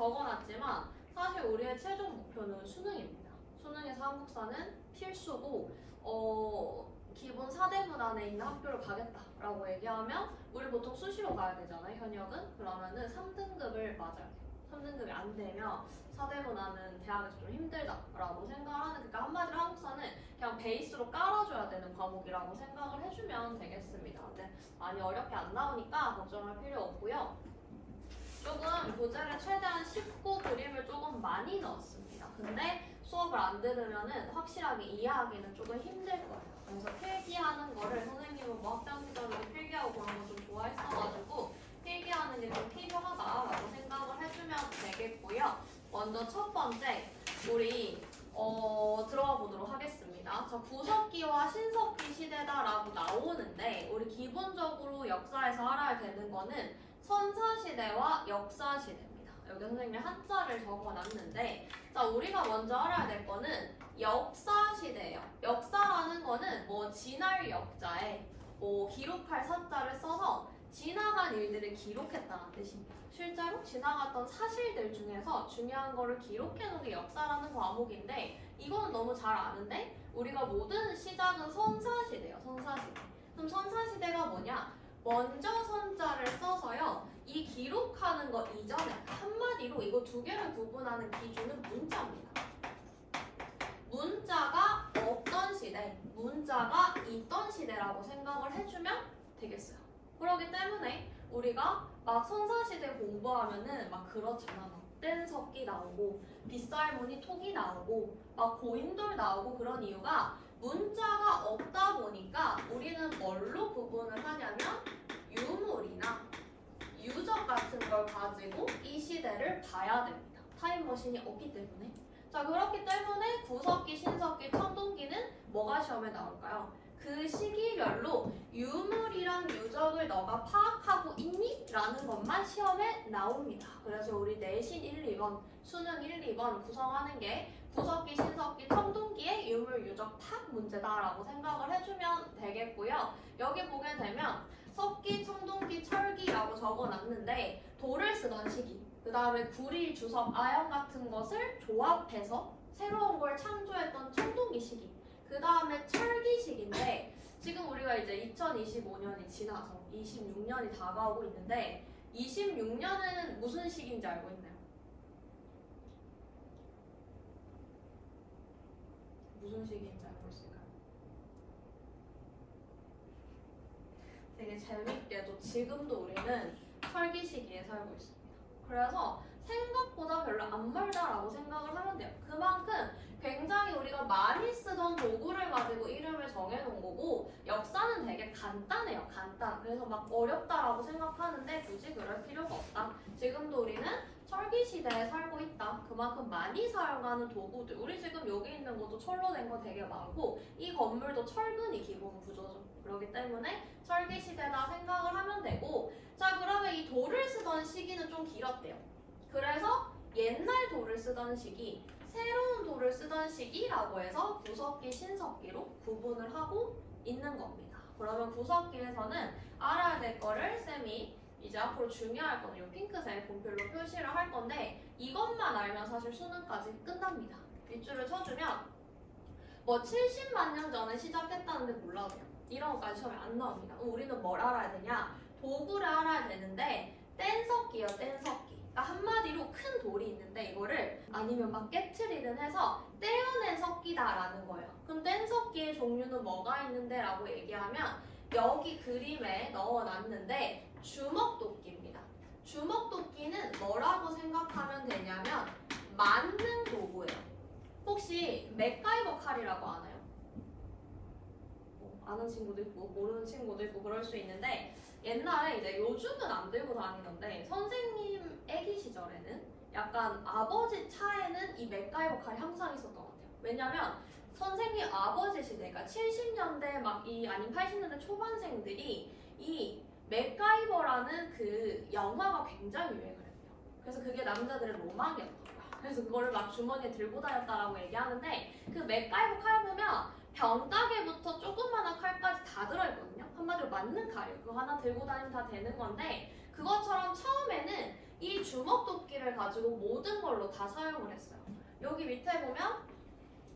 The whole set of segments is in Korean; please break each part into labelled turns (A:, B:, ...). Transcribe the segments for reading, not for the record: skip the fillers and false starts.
A: 적어놨지만 사실 우리의 최종 목표는 수능입니다. 수능에서 한국사는 필수고 기본 4대문 안에 있는 학교를 가겠다라고 얘기하면 우리 보통 수시로 가야 되잖아요. 현역은. 그러면은 3등급을 맞아야 돼요. 3등급이 안 되면 4대문 안은 대학에서 좀 힘들다라고 생각을 하는, 그러니까 한마디로 한국사는 그냥 베이스로 깔아줘야 되는 과목이라고 생각을 해주면 되겠습니다. 근데 많이 어렵게 안 나오니까 걱정할 필요 없고요. 조금 교재를 최대한 쉽고 그림을 조금 많이 넣었습니다. 근데 수업을 안 들으면은 확실하게 이해하기는 조금 힘들 거예요. 그래서 필기하는 거를 선생님은 뭐 학창 시절에 필기하고 그런 거 좀 좋아했어가지고 필기하는 게 좀 필요하다라고 생각을 해주면 되겠고요. 먼저 첫 번째 우리 들어가 보도록 하겠습니다. 자, 구석기와 신석기 시대다라고 나오는데 우리 기본적으로 역사에서 알아야 되는 거는 선사시대와 역사시대입니다. 여기 선생님이 한자를 적어놨는데 자, 우리가 먼저 알아야 될 거는 역사시대예요. 역사라는 거는 뭐 지날 역자에 뭐 기록할 사자를 써서 지나간 일들을 기록했다는 뜻입니다. 실제로 지나갔던 사실들 중에서 중요한 거를 기록해놓은 게 역사라는 과목인데 이거는 너무 잘 아는데 우리가 모든 시작은 선사시대예요. 선사시대. 그럼 선사시대가 뭐냐? 먼저 선자를 써서요. 이 기록하는 것 이전에 한마디로 이거 두 개를 구분하는 기준은 문자입니다. 문자가 없던 시대, 문자가 있던 시대라고 생각을 해주면 되겠어요. 그렇기 때문에 우리가 막 선사시대 공부하면은 막 그렇잖아. 막 뗀석기 나오고 빗살무늬 톡이 나오고 막 고인돌 나오고 그런 이유가 문자가 없다 보니까 우리는 뭘로 구분을 하냐면 유물이나 유적 같은 걸 가지고 이 시대를 봐야 됩니다. 타임머신이 없기 때문에. 자, 그렇기 때문에 구석기, 신석기, 청동기는 뭐가 시험에 나올까요? 그 시기별로 유물이랑 유적을 너가 파악하고 있니? 라는 것만 시험에 나옵니다. 그래서 우리 내신 1, 2번, 수능 1, 2번 구성하는 게 구석기, 신석기, 청동기의 유물, 유적 파악 문제다라고 생각을 해주면 되겠고요. 여기 보게 되면 석기, 청동기, 철기라고 적어놨는데 돌을 쓰던 시기, 그 다음에 구리, 주석, 아연 같은 것을 조합해서 새로운 걸 창조했던 청동기 시기, 그 다음에 철기 시기인데 지금 우리가 이제 2025년이 지나서 26년이 다가오고 있는데 26년은 무슨 시기인지 알고 있나요? 무슨 시기인지 알고 있을까요? 되게 재밌게도 지금도 우리는 철기 시기에 살고 있습니다. 그래서 생각보다 별로 안 멀다라고 생각을 하면 돼요. 그만큼 굉장히 우리가 많이 쓰던 도구를 가지고 이름을 정해놓은 거고 역사는 되게 간단해요. 간단. 그래서 막 어렵다라고 생각하는데 굳이 그럴 필요가 없다. 지금도 우리는 철기 시대에 살고 있다. 그만큼 많이 사용하는 도구들. 우리 지금 여기 있는 것도 철로 된 거 되게 많고 이 건물도 철근이 기본 구조죠. 그렇기 때문에 철기 시대다 생각을 하면 되고 자, 그러면 이 돌을 쓰던 시기는 좀 길었대요. 그래서 옛날 돌을 쓰던 시기, 새로운 돌을 쓰던 시기라고 해서 구석기, 신석기로 구분을 하고 있는 겁니다. 그러면 구석기에서는 알아야 될 거를 쌤이 이제 앞으로 중요할 거는 이 핑크색 분필로 표시를 할 건데 이것만 알면 사실 수능까지 끝납니다. 밑줄을 쳐주면 뭐 70만 년 전에 시작했다는데 몰라도 돼요. 이런 것까지 시험에 안 나옵니다. 그럼 우리는 뭘 알아야 되냐? 도구를 알아야 되는데 뗀석기예요. 뗀석기. 그러니까 한마디로 큰 돌이 있는데 이거를 아니면 막 깨트리든 해서 떼어낸 석기다라는 거예요. 그럼 뗀석기의 종류는 뭐가 있는데 라고 얘기하면 여기 그림에 넣어놨는데 주먹도끼입니다. 주먹도끼는 뭐라고 생각하면 되냐면 만능 도구예요. 혹시 맥가이버 칼이라고 아나요? 아는 친구도 있고 모르는 친구도 있고 그럴 수 있는데 옛날에 이제 요즘은 안 들고 다니는데 선생님 애기 시절에는 약간 아버지 차에는 이 맥가이버 칼이 항상 있었던 것 같아요. 왜냐면 선생님 아버지 시대, 그러니까 70년대 막 아니면 80년대 초반생들이 이 맥가이버라는 그 영화가 굉장히 유행을 했대요. 그래서 그게 남자들의 로망이었던 거야. 그래서 그거를 막 주머니에 들고 다녔다라고 얘기하는데 그 맥가이버 칼 보면 병따개부터 조그마한 칼까지 다 들어있거든요. 한마디로 맞는 칼이에요. 그거 하나 들고 다니면 다 되는 건데 그것처럼 처음에는 이 주먹도끼를 가지고 모든 걸로 다 사용을 했어요. 여기 밑에 보면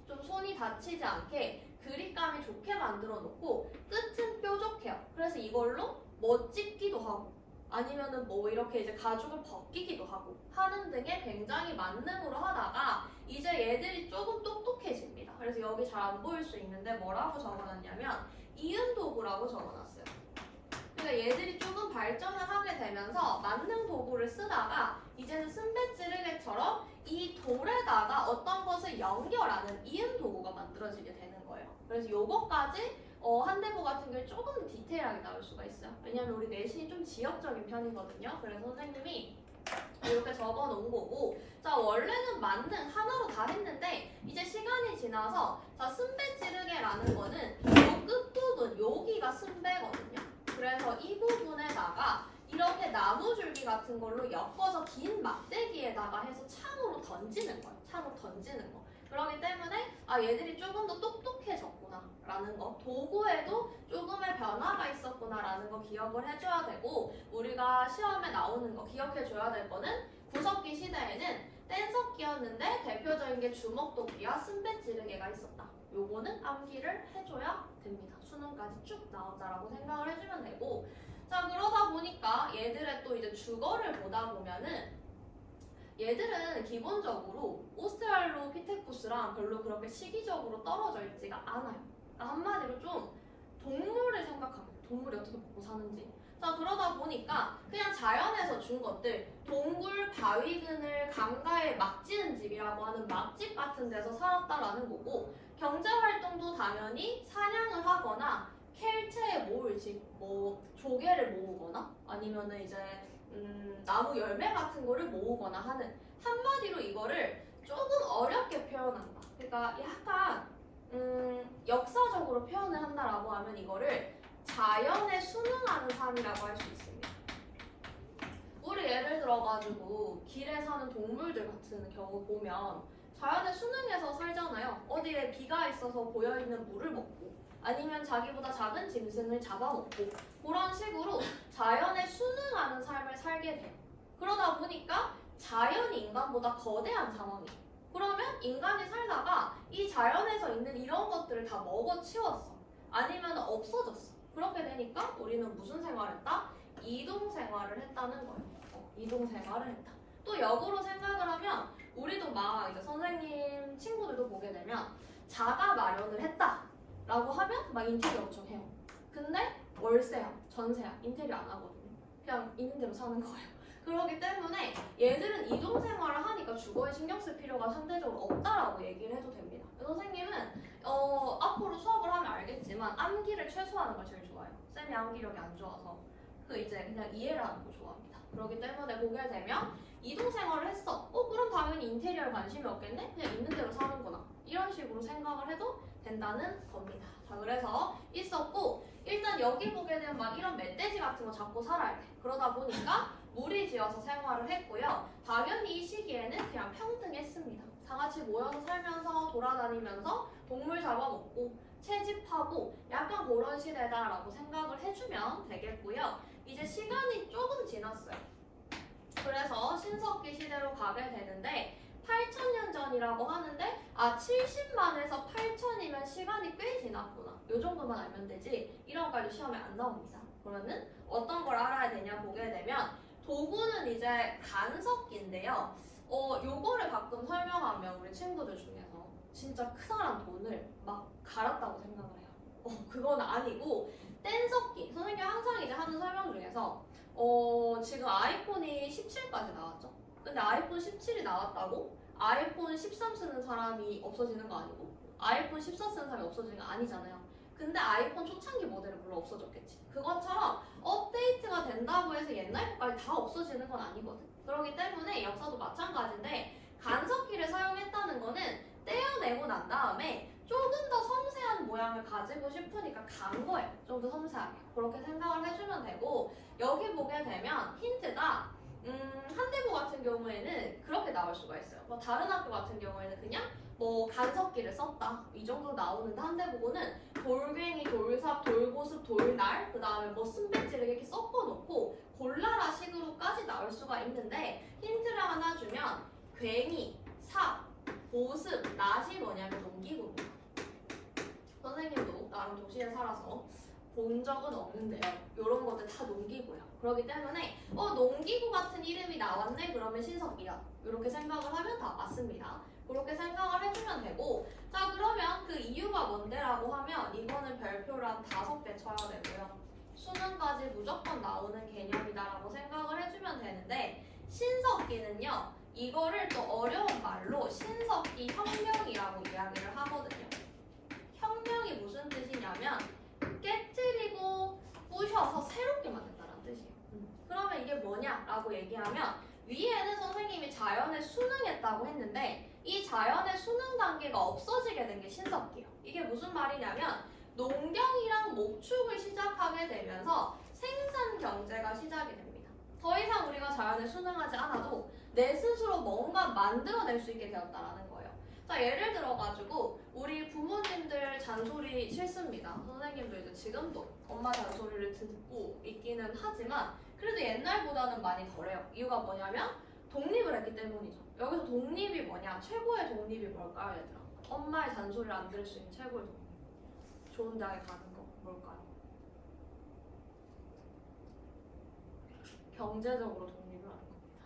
A: 좀 손이 다치지 않게 그립감이 좋게 만들어 놓고 끝은 뾰족해요. 그래서 이걸로 뭐 찢기도 하고 아니면은 뭐 이렇게 이제 가죽을 벗기기도 하고 하는 등의 굉장히 만능으로 하다가 이제 얘들이 조금 똑똑해집니다. 그래서 여기 잘 안 보일 수 있는데 뭐라고 적어놨냐면 이은 도구라고 적어놨어요. 그러니까 얘들이 조금 발전을 하게 되면서 만능 도구를 쓰다가 이제는 쓴배찌르개처럼 이 돌에다가 어떤 것을 연결하는 이은 도구가 만들어지게 되는 거예요. 그래서 요거까지 한대부 같은 경우에 조금 디테일하게 나올 수가 있어요. 왜냐면 우리 내신이 좀 지역적인 편이거든요. 그래서 선생님이 이렇게 적어 놓은 거고, 자 원래는 만능 하나로 다 했는데 이제 시간이 지나서 자 쓴배찌르개라는 거는 요 끝부분 여기가 쓴배거든요. 그래서 이 부분에다가 이렇게 나무줄기 같은 걸로 엮어서 긴 막대기에다가 해서 창으로 던지는 거예요. 창으로 던지는 거. 그렇기 때문에 아 얘들이 조금 더 똑똑해졌구나 라는 거, 도구에도 조금의 변화가 있었구나 라는 거 기억을 해줘야 되고, 우리가 시험에 나오는 거 기억해줘야 될 거는 구석기 시대에는 뗀석기였는데 대표적인 게 주먹도끼와 쓴배찌르개가 있었다. 요거는 암기를 해줘야 됩니다. 수능까지 쭉 나오자라고 생각을 해주면 되고, 자 그러다 보니까 얘들의 또 이제 주거를 보다 보면은 얘들은 기본적으로 오스트랄로피테쿠스랑 별로 그렇게 시기적으로 떨어져 있지가 않아요. 그러니까 한마디로 좀 동물을 생각하면 동물이 어떻게 먹고 사는지. 자 그러다 보니까 그냥 자연에서 준 것들, 동굴, 바위그늘, 강가에 막지은 집이라고 하는 막집 같은 데서 살았다라는 거고, 경제활동도 당연히 사냥을 하거나 켈체에 모을 집, 뭐 조개를 모으거나 아니면은 이제 나무 열매 같은 거를 모으거나 하는, 한마디로 이거를 조금 어렵게 표현한다. 그러니까 약간 역사적으로 표현을 한다라고 하면 이거를 자연에 순응하는 삶이라고 할 수 있습니다. 우리 예를 들어가지고 길에 사는 동물들 같은 경우 보면 자연에 순응해서 살잖아요. 어디에 비가 있어서 보여있는 물을 먹고 아니면 자기보다 작은 짐승을 잡아먹고 그런 식으로 자연에 순응하는 삶을 살게 돼요. 그러다 보니까 자연이 인간보다 거대한 상황이에요. 그러면 인간이 살다가 이 자연에서 있는 이런 것들을 다 먹어치웠어. 아니면 없어졌어. 그렇게 되니까 우리는 무슨 생활을 했다? 이동 생활을 했다는 거예요. 이동 생활을 했다. 또 역으로 생각을 하면 우리도 막 이제 선생님 친구들도 보게 되면 자가 마련을 했다 라고 하면 막 인테리어 엄청 해요. 근데 월세야, 전세야, 인테리어 안 하거든요. 그냥 있는 대로 사는 거예요. 그렇기 때문에 얘들은 이동 생활을 하니까 주거에 신경 쓸 필요가 상대적으로 없다라고 얘기를 해도 됩니다. 선생님은 앞으로 수업을 하면 알겠지만 암기를 최소화하는 걸 제일 좋아해요. 쌤이 암기력이 안 좋아서 그 이제 그냥 이해를 하는 거 좋아합니다. 그렇기 때문에 보게 되면 이동 생활을 했어. 그럼 당연히 인테리어에 관심이 없겠네? 그냥 있는 대로 사는구나. 이런 식으로 생각을 해도 된다는 겁니다. 자 그래서 있었고, 일단 여기 보게 되면 막 이런 멧돼지 같은 거 잡고 살아야 돼. 그러다 보니까 무리지어서 생활을 했고요. 당연히 이 시기에는 그냥 평등했습니다. 다 같이 모여서 살면서 돌아다니면서 동물 잡아먹고 채집하고 약간 그런 시대다라고 생각을 해주면 되겠고요. 이제 시간이 조금 지났어요. 그래서 신석기 시대로 가게 되는데 8,000년 전이라고 하는데 70만에서 8,000이면 시간이 꽤 지났구나. 요 정도만 알면 되지 이런 것까지 시험에 안 나옵니다. 그러면은 어떤 걸 알아야 되냐 보게 되면 도구는 이제 간석기인데요. 요거를 가끔 설명하면 우리 친구들 중에서 진짜 크다란 돈을 막 갈았다고 생각을 해요. 그건 아니고 뗀석기. 선생님이 항상 이제 하는 설명 중에서 지금 아이폰이 17까지 나왔죠. 근데 아이폰 17이 나왔다고 아이폰 13 쓰는 사람이 없어지는 거 아니고 아이폰 14 쓰는 사람이 없어지는 거 아니잖아요. 근데 아이폰 초창기 모델은 물론 없어졌겠지. 그것처럼 업데이트가 된다고 해서 옛날 것까지 다 없어지는 건 아니거든. 그렇기 때문에 역사도 마찬가지인데 간석기를 사용했다는 거는 떼어내고 난 다음에 조금 더 섬세한 모양을 가지고 싶으니까 간 거예요. 좀 더 섬세하게. 그렇게 생각을 해주면 되고, 여기 보게 되면 힌트가 한대부 같은 경우에는 그렇게 나올 수가 있어요. 뭐 다른 학교 같은 경우에는 그냥 뭐 간섭기를 썼다 이 정도 나오는데 한대부고는 돌멩이, 돌삽, 돌보습, 돌날 그 다음에 뭐 쓴배지를 이렇게 섞어놓고 골라라 식으로까지 나올 수가 있는데 힌트를 하나 주면 괭이, 삽, 보습, 낫이 뭐냐면 농기구입니다. 선생님도 나름 도시에 살아서 본 적은 없는데요. 이런 것들 다 농기구야. 그렇기 때문에 농기구 같은 이름이 나왔네 그러면 신석이야. 이렇게 생각을 하면 다 맞습니다. 그렇게 생각을 해주면 되고 자 그러면 그 이유가 뭔데라고 하면 이거는 별표를 한 5개 쳐야 되고요. 수능까지 무조건 나오는 개념이다라고 생각을 해주면 되는데 신석기는요. 이거를 또 어려운 말로 신석기 혁명이라고 이야기를 하거든요. 혁명이 무슨 뜻이냐면 깨뜨리고 부셔서 새롭게 만든다는 뜻이에요. 그러면 이게 뭐냐라고 얘기하면 위에는 선생님이 자연에 수능했다고 했는데 이 자연의 수능 단계가 없어지게 된 게 신석기예요. 이게 무슨 말이냐면 농경이랑 목축을 시작하게 되면서 생산 경제가 시작이 됩니다. 더 이상 우리가 자연에 수능하지 않아도 내 스스로 뭔가 만들어낼 수 있게 되었다라는 거예요. 자 예를 들어가지고 우리 부모님들 잔소리 싫습니다. 선생님도 이제 지금도 엄마 잔소리를 듣고 있기는 하지만 그래도 옛날보다는 많이 덜해요. 이유가 뭐냐면 독립을 했기 때문이죠. 여기서 독립이 뭐냐? 최고의 독립이 뭘까요, 얘들아? 엄마의 잔소리를 안 들을 수 있는 최고의 독립. 좋은 대학에 가는 거 뭘까요? 경제적으로 독립을 하는 겁니다.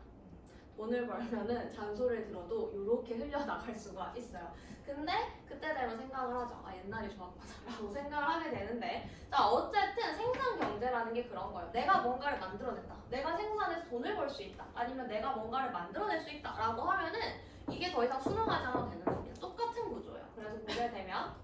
A: 돈을 벌면은 잔소리를 들어도 이렇게 흘려나갈 수가 있어요. 근데 그때대로 생각을 하죠. 아 옛날이 좋았구나라고 생각을 하게 되는데 자 어쨌든 생산 경제라는 게 그런 거예요. 내가 뭔가를 만들어냈다. 내가 생산해서 돈을 벌 수 있다. 아니면 내가 뭔가를 만들어낼 수 있다라고 하면은 이게 더 이상 수능하지 않아도 되는 겁니다. 똑같은 구조예요. 그래서 보게 되면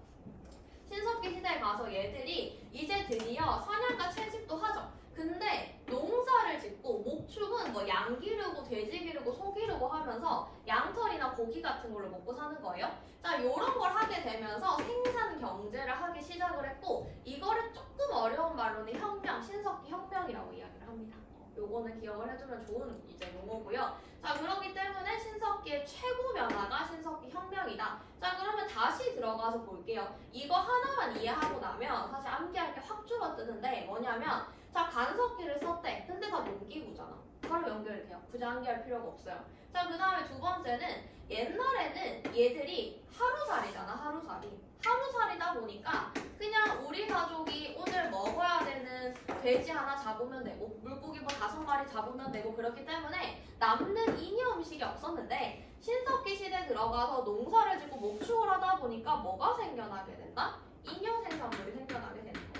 A: 신석기 시대에 가서 얘들이 이제 드디어 사냥과 채집도 하죠. 근데 농사를 짓고 목축은 뭐 양 기르고 돼지 기르고 소 기르고 하면서 양털이나 고기 같은 걸로 먹고 사는 거예요. 자, 요런 걸 하게 되면서 생산 경제를 하기 시작을 했고 이거를 조금 어려운 말로는 혁명, 신석기 혁명이라고 이야기를 합니다. 요거는 기억을 해두면 좋은 이제 용어고요. 자, 그렇기 때문에 신석기의 최고 변화가 신석기 혁명이다. 자, 그러면 다시 들어가서 볼게요. 이거 하나만 이해하고 나면 사실 암기할 게 확 줄어드는데 뭐냐면 자, 간섭기를 썼대. 근데 다 농기구잖아. 바로 연결이 돼요. 굳이 암기할 필요가 없어요. 자, 그 다음에 두 번째는 옛날에는 얘들이 하루살이잖아, 하루살이. 하루살이다 보니까 그냥 우리 가족이 오늘 먹어야 되는 돼지 하나 잡으면 되고 물고기 뭐 5마리 잡으면 되고 그렇기 때문에 남는 잉여 음식이 없었는데 신석기 시대 들어가서 농사를 짓고 목축을 하다 보니까 뭐가 생겨나게 된다? 잉여 생산물이 생겨나게 되는 거예요.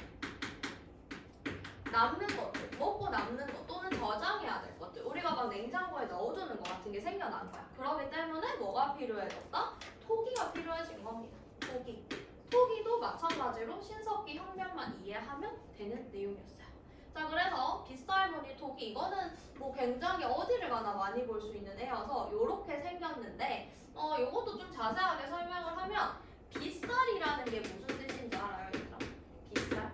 A: 남는 것들, 먹고 남는 것 또는 저장해야 될 것들 우리가 막 냉장고에 넣어두는 것 같은 게 생겨난 거야. 그렇기 때문에 뭐가 필요해졌다? 토기가 필요해진 겁니다. 토기. 토기도 마찬가지로 신석기 혁명만 이해하면 되는 내용이었어요. 자, 그래서 빗살무늬 토기 이거는 뭐 굉장히 어디를 가나 많이 볼 수 있는 애여서 요렇게 생겼는데 요것도 좀 자세하게 설명을 하면 빗살이라는 게 무슨 뜻인지 알아요, 얘들아? 빗살?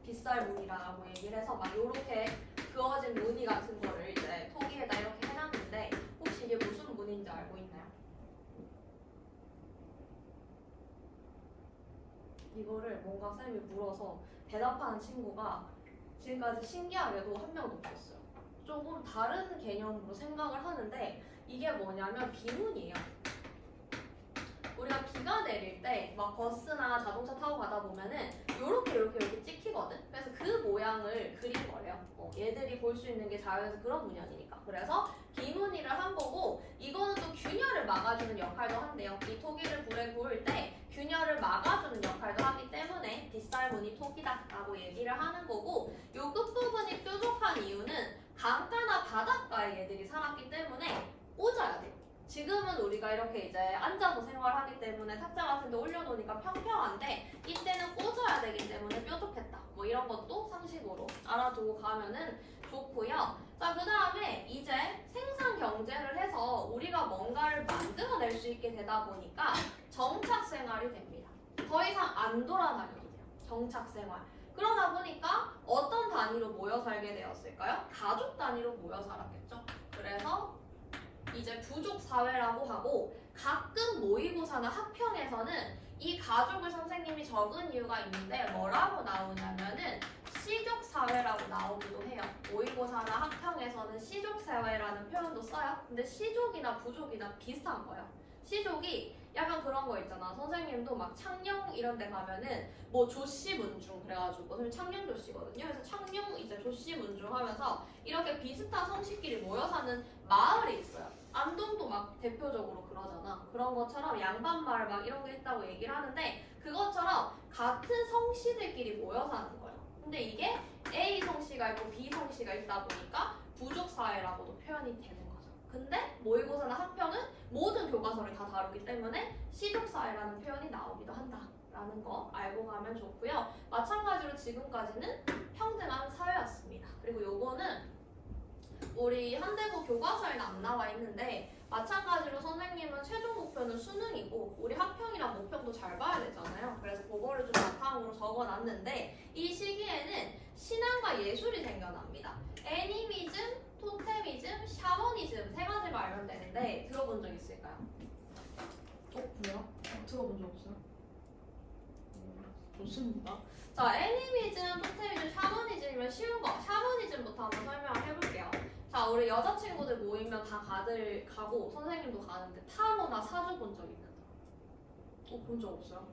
A: 빗살무늬라고 얘기를 해서 막 요렇게 그어진 무늬 같은 거를 이제 토기에다 이렇게 해놨는데 혹시 이게 무슨 무늬인지 알고 있나요? 이거를 뭔가 쌤이 물어서 대답하는 친구가 지금까지 신기하게도 한 명도 없었어요. 조금 다른 개념으로 생각을 하는데 이게 뭐냐면 비문이에요. 우리가 비가 내릴 때 막 버스나 자동차 타고 가다 보면은 요렇게 찍히거든. 그래서 그 모양을 그린 거래요. 얘들이 볼 수 있는 게 자연에서 그런 문양이니까. 그래서 비무늬를 한 거고 이거는 또 균열을 막아주는 역할도 한대요. 이 토기를 불에 구울 때 균열을 막아주는 역할도 하기 때문에 빗살무늬 토기다라고 얘기를 하는 거고 요 끝부분이 뾰족한 이유는 강가나 바닷가에 얘들이 살았기 때문에 꽂아야 돼요. 지금은 우리가 이렇게 이제 앉아서 생활하기 때문에 탁자 같은 데 올려놓으니까 평평한데 이때는 꽂아야 되기 때문에 뾰족했다. 뭐 이런 것도 상식으로 알아두고 가면은 좋고요. 자, 그 다음에 이제 생산 경제를 해서 우리가 뭔가를 만들어낼 수 있게 되다 보니까 정착 생활이 됩니다. 더 이상 안 돌아다녀도 돼요. 정착 생활. 그러다 보니까 어떤 단위로 모여 살게 되었을까요? 가족 단위로 모여 살았겠죠. 그래서 이제 부족 사회라고 하고, 가끔 모의고사나 학평에서는 이 가족을 선생님이 적은 이유가 있는데 뭐라고 나오냐면은 시족 사회라고 나오기도 해요. 모의고사나 학평에서는 시족 사회라는 표현도 써요. 근데 시족이나 부족이나 비슷한 거예요. 시족이 약간 그런 거 있잖아. 선생님도 막 창녕 이런 데 가면은 뭐 조씨 문중 그래가지고 선생님 창녕 조씨거든요. 그래서 창녕 이제 조씨 문중 하면서 이렇게 비슷한 성씨끼리 모여 사는 마을이 있어요. 안동도 막 대표적으로 그러잖아. 그런 것처럼 양반마을 막 이런 게 있다고 얘기를 하는데, 그것처럼 같은 성씨들끼리 모여 사는 거예요. 근데 이게 A 성씨가 있고 B 성씨가 있다 보니까 부족사회라고도 표현이 되는 거죠. 근데 모의고사나 학평은 모든 교과서를 다 다루기 때문에 시족사회라는 표현이 나오기도 한다라는 거 알고 가면 좋고요. 마찬가지로 지금까지는 평등한 사회였습니다. 그리고 요거는 우리 한대고 교과서에는 안 나와 있는데, 마찬가지로 선생님은 최종 목표는 수능이고 우리 학평이랑 모평도 잘 봐야 되잖아요. 그래서 그거를 좀 바탕으로 적어놨는데, 이 시기에는 신앙과 예술이 생겨납니다. 애니미즘, 토테미즘, 샤머니즘 세 가지로 알면 되는데 들어본 적 있을까요? 그래요? 들어본 적 없어요? 좋습니다. 자, 애니미즘, 토테미즘, 샤머니즘이면 쉬운 거. 샤머니즘부터 한번 설명을 해볼게요. 자, 우리 여자친구들 모이면 다 가고 선생님도 가는데 타로나 사주 본 적 있는데? 본 적 없어요?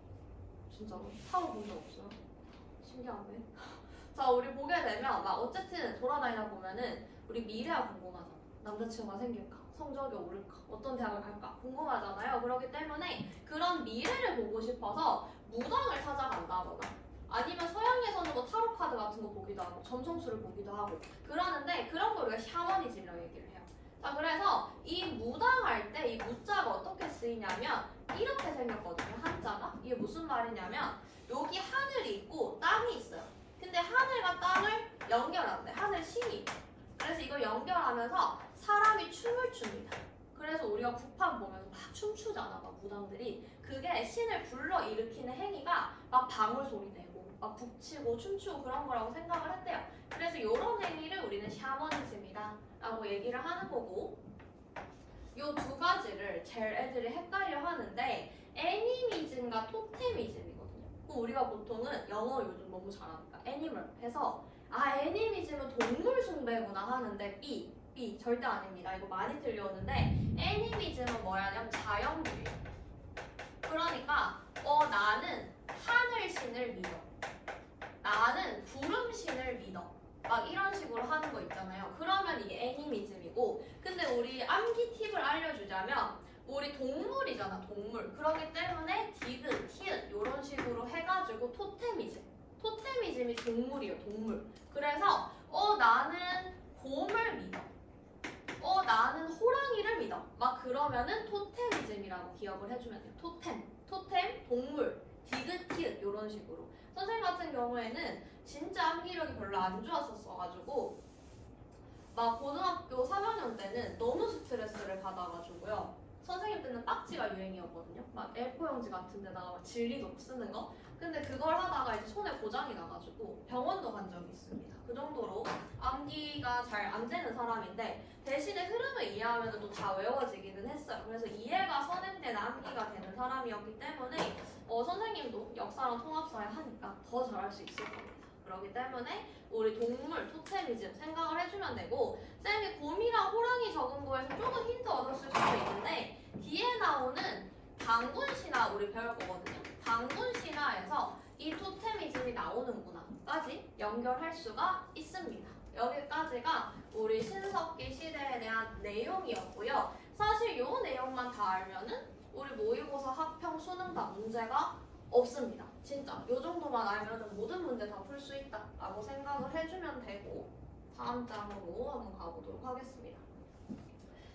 A: 진짜로? 타로 본 적 없어요? 신기하네. 자, 우리 보게 되면 막 어쨌든 돌아다니다 보면은 우리 미래가 궁금하잖아. 남자친구가 생길까? 성적이 오를까? 어떤 대학을 갈까? 궁금하잖아요. 그렇기 때문에 그런 미래를 보고 싶어서 무당을 찾아간다거나, 아니면 서양에서는 뭐 타로 카드 같은 거 보기도 하고 점성술을 보기도 하고 그러는데, 그런 걸 우리가 샤머니즘이라고 얘기를 해요. 자, 그래서 이 무당할 때 이 무자가 어떻게 쓰이냐면 이렇게 생겼거든요. 한자가. 이게 무슨 말이냐면 여기 하늘이 있고 땅이 있어요. 근데 하늘과 땅을 연결한대. 하늘 신이. 그래서 이걸 연결하면서 사람이 춤을 춥니다. 그래서 우리가 국판 보면 막 춤추잖아, 막 무당들이. 그게 신을 불러 일으키는 행위가 막 방울 소리 내고 막 북치고 춤추고 그런 거라고 생각을 했대요. 그래서 이런 행위를 우리는 샤머니즘이다 라고 얘기를 하는 거고, 요 두 가지를 제일 애들이 헷갈려 하는데 애니미즘과 토테미즘이거든요. 우리가 보통은 영어 요즘 너무 잘하니까 애니멀 해서 애니미즘은 동물 숭배구나 하는데 B 절대 아닙니다. 이거 많이 들려오는데 애니미즘은 뭐냐면 자연주의. 그러니까 나는 하늘신을 믿어, 나는 구름신을 믿어, 막 이런 식으로 하는 거 있잖아요. 그러면 이게 애니미즘이고, 근데 우리 암기 팁을 알려주자면 우리 동물이잖아, 동물. 그렇기 때문에 디귿, 티읕 이런 식으로 해가지고 토테미즘이 동물이에요, 동물. 그래서 나는 곰을 믿어, 나는 호랑이를 믿어, 막 그러면은 토테미즘이라고 기억을 해주면 돼요. 토템, 동물, 디귿, 티읕 이런 식으로. 선생님 같은 경우에는 진짜 암기력이 별로 안 좋았었어가지고 막 고등학교 3학년 때는 너무 스트레스를 받아가지고요. 선생님 때는 딱지가 유행이었거든요. 막 A4용지 같은 데다가 막 진리독 쓰는 거. 근데 그걸 하다가 이제 손에 고장이 나가지고 병원도 간 적이 있습니다. 그 정도로 암기가 잘 안 되는 사람인데, 대신에 흐름을 이해하면 또 다 외워지기는 했어요. 그래서 이해가 선행된 암기가 되는 사람이었기 때문에 선생님도 역사랑 통합사회 하니까 더 잘할 수 있을 겁니다. 그렇기 때문에 우리 동물, 토테미즘 생각을 해주면 되고, 쌤이 곰이랑 호랑이 적은 거에서 조금 힌트 얻었을 수도 있는데 뒤에 나오는 방군신화 우리 배울 거거든요. 방군신화에서 이 토테미즘이 나오는구나까지 연결할 수가 있습니다. 여기까지가 우리 신석기 시대에 대한 내용이었고요. 사실 이 내용만 다 알면은 우리 모의고사, 학평, 수능 다 문제가 없습니다. 진짜 이 정도만 알면 모든 문제 다 풀 수 있다라고 생각을 해주면 되고, 다음 장으로 한번 가보도록 하겠습니다.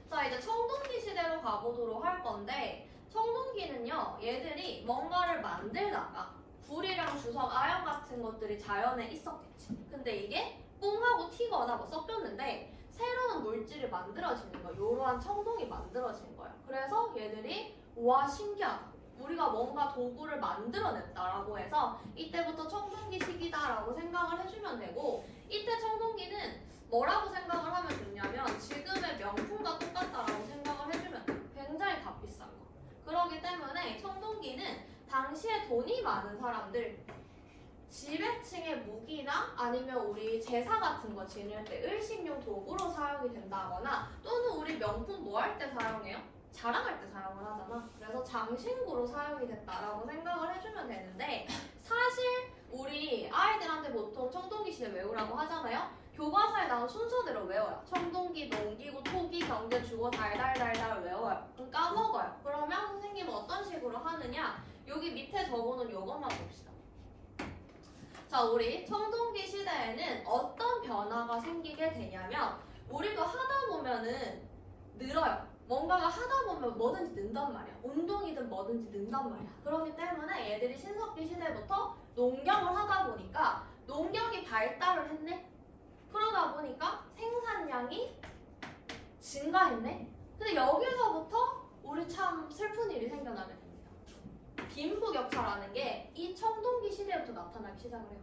A: 자, 이제 청동기 시대로 가보도록 할 건데, 청동기는요, 얘들이 뭔가를 만들다가 불이랑 주석, 아연 같은 것들이 자연에 있었겠지. 근데 이게 뿡하고 튀거나 뭐 섞였는데 새로운 물질이 만들어지는 거예요. 이러한 청동이 만들어지는 거예요. 그래서 얘들이 와 신기하다, 우리가 뭔가 도구를 만들어냈다라고 해서 이때부터 청동기 시기다라고 생각을 해주면 되고, 이때 청동기는 뭐라고 생각을 하면 좋냐면 지금의 명품과 똑같다라고 생각을 해주면 돼요. 굉장히 값비싼 거. 그렇기 때문에 청동기는 당시에 돈이 많은 사람들, 지배층의 무기나 아니면 우리 제사 같은 거 지낼 때 을식용 도구로 사용이 된다거나, 또는 우리 명품 뭐 할 때 사용해요? 자랑할 때 사용을 하잖아. 그래서 장신구로 사용이 됐다라고 생각을 해주면 되는데, 사실 우리 아이들한테 보통 청동기 시대 외우라고 하잖아요. 교과서에 나온 순서대로 외워요. 청동기, 농기구, 토기, 경제, 주거 달달달달 외워요. 그럼 까먹어요. 그러면 선생님은 어떤 식으로 하느냐? 여기 밑에 적어놓은 요것만 봅시다. 자, 우리 청동기 시대에는 어떤 변화가 생기게 되냐면, 우리도 하다 보면은 늘어요. 뭔가가 하다 보면 뭐든지 는단 말이야. 운동이든 뭐든지 는단 말이야. 그렇기 때문에 얘들이 신석기 시대부터 농경을 하다 보니까 농경이 발달을 했네. 그러다 보니까 생산량이 증가했네. 근데 여기서부터 우리 참 슬픈 일이 생겨나게 됩니다. 빈부격차라는 게 이 청동기 시대부터 나타나기 시작을 해요.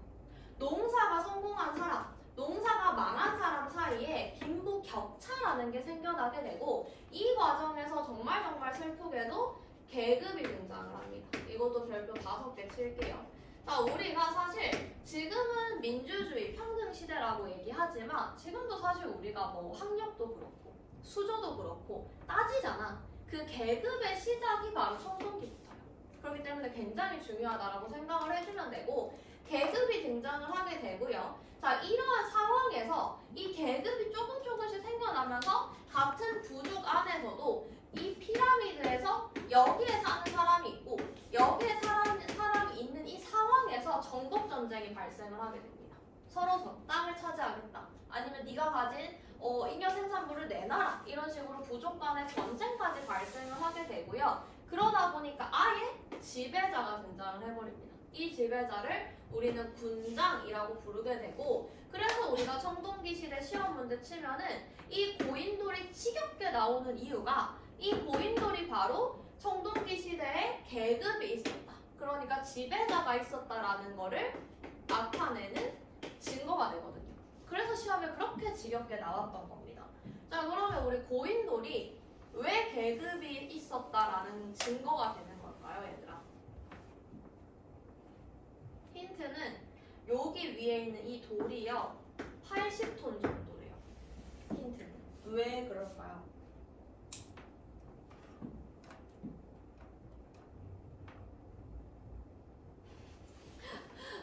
A: 농사가 성공한 사람, 농사가 망한 사람 사이에 빈부격차라는 게 생겨나게 되고, 이 과정에서 정말 슬프게도 계급이 등장을 합니다. 이것도 별표 5개 칠게요. 자, 우리가 사실 지금은 민주주의 평등 시대라고 얘기하지만, 지금도 사실 우리가 뭐 학력도 그렇고 수조도 그렇고 따지잖아. 그 계급의 시작이 바로 청동기부터예요. 그렇기 때문에 굉장히 중요하다라고 생각을 해주면 되고, 계급이 등장을 하게 되고요. 자, 이러한 상황에서 이 계급이 조금씩 생겨나면서 같은 부족 안에서도 이 피라미드에서 여기에 사는 사람이 있고 여기에 사람이 있는 이 상황에서 정복 전쟁이 발생을 하게 됩니다. 서로 땅을 차지하겠다. 아니면 네가 가진 잉여 생산물을 내놔라. 이런 식으로 부족 간의 전쟁까지 발생을 하게 되고요. 그러다 보니까 아예 지배자가 등장을 해버립니다. 이 지배자를 우리는 군장이라고 부르게 되고, 그래서 우리가 청동기 시대 시험 문제 치면은 이 고인돌이 지겹게 나오는 이유가, 이 고인돌이 바로 청동기 시대에 계급이 있었다. 그러니까 지배자가 있었다라는 거를 나타내는 증거가 되거든요. 그래서 시험에 그렇게 지겹게 나왔던 겁니다. 자, 그러면 우리 고인돌이 왜 계급이 있었다라는 증거가 되는 걸까요, 얘들아? 힌트는 여기 위에 있는 이 돌이요, 80톤 정도래요. 힌트는 왜 그럴까요?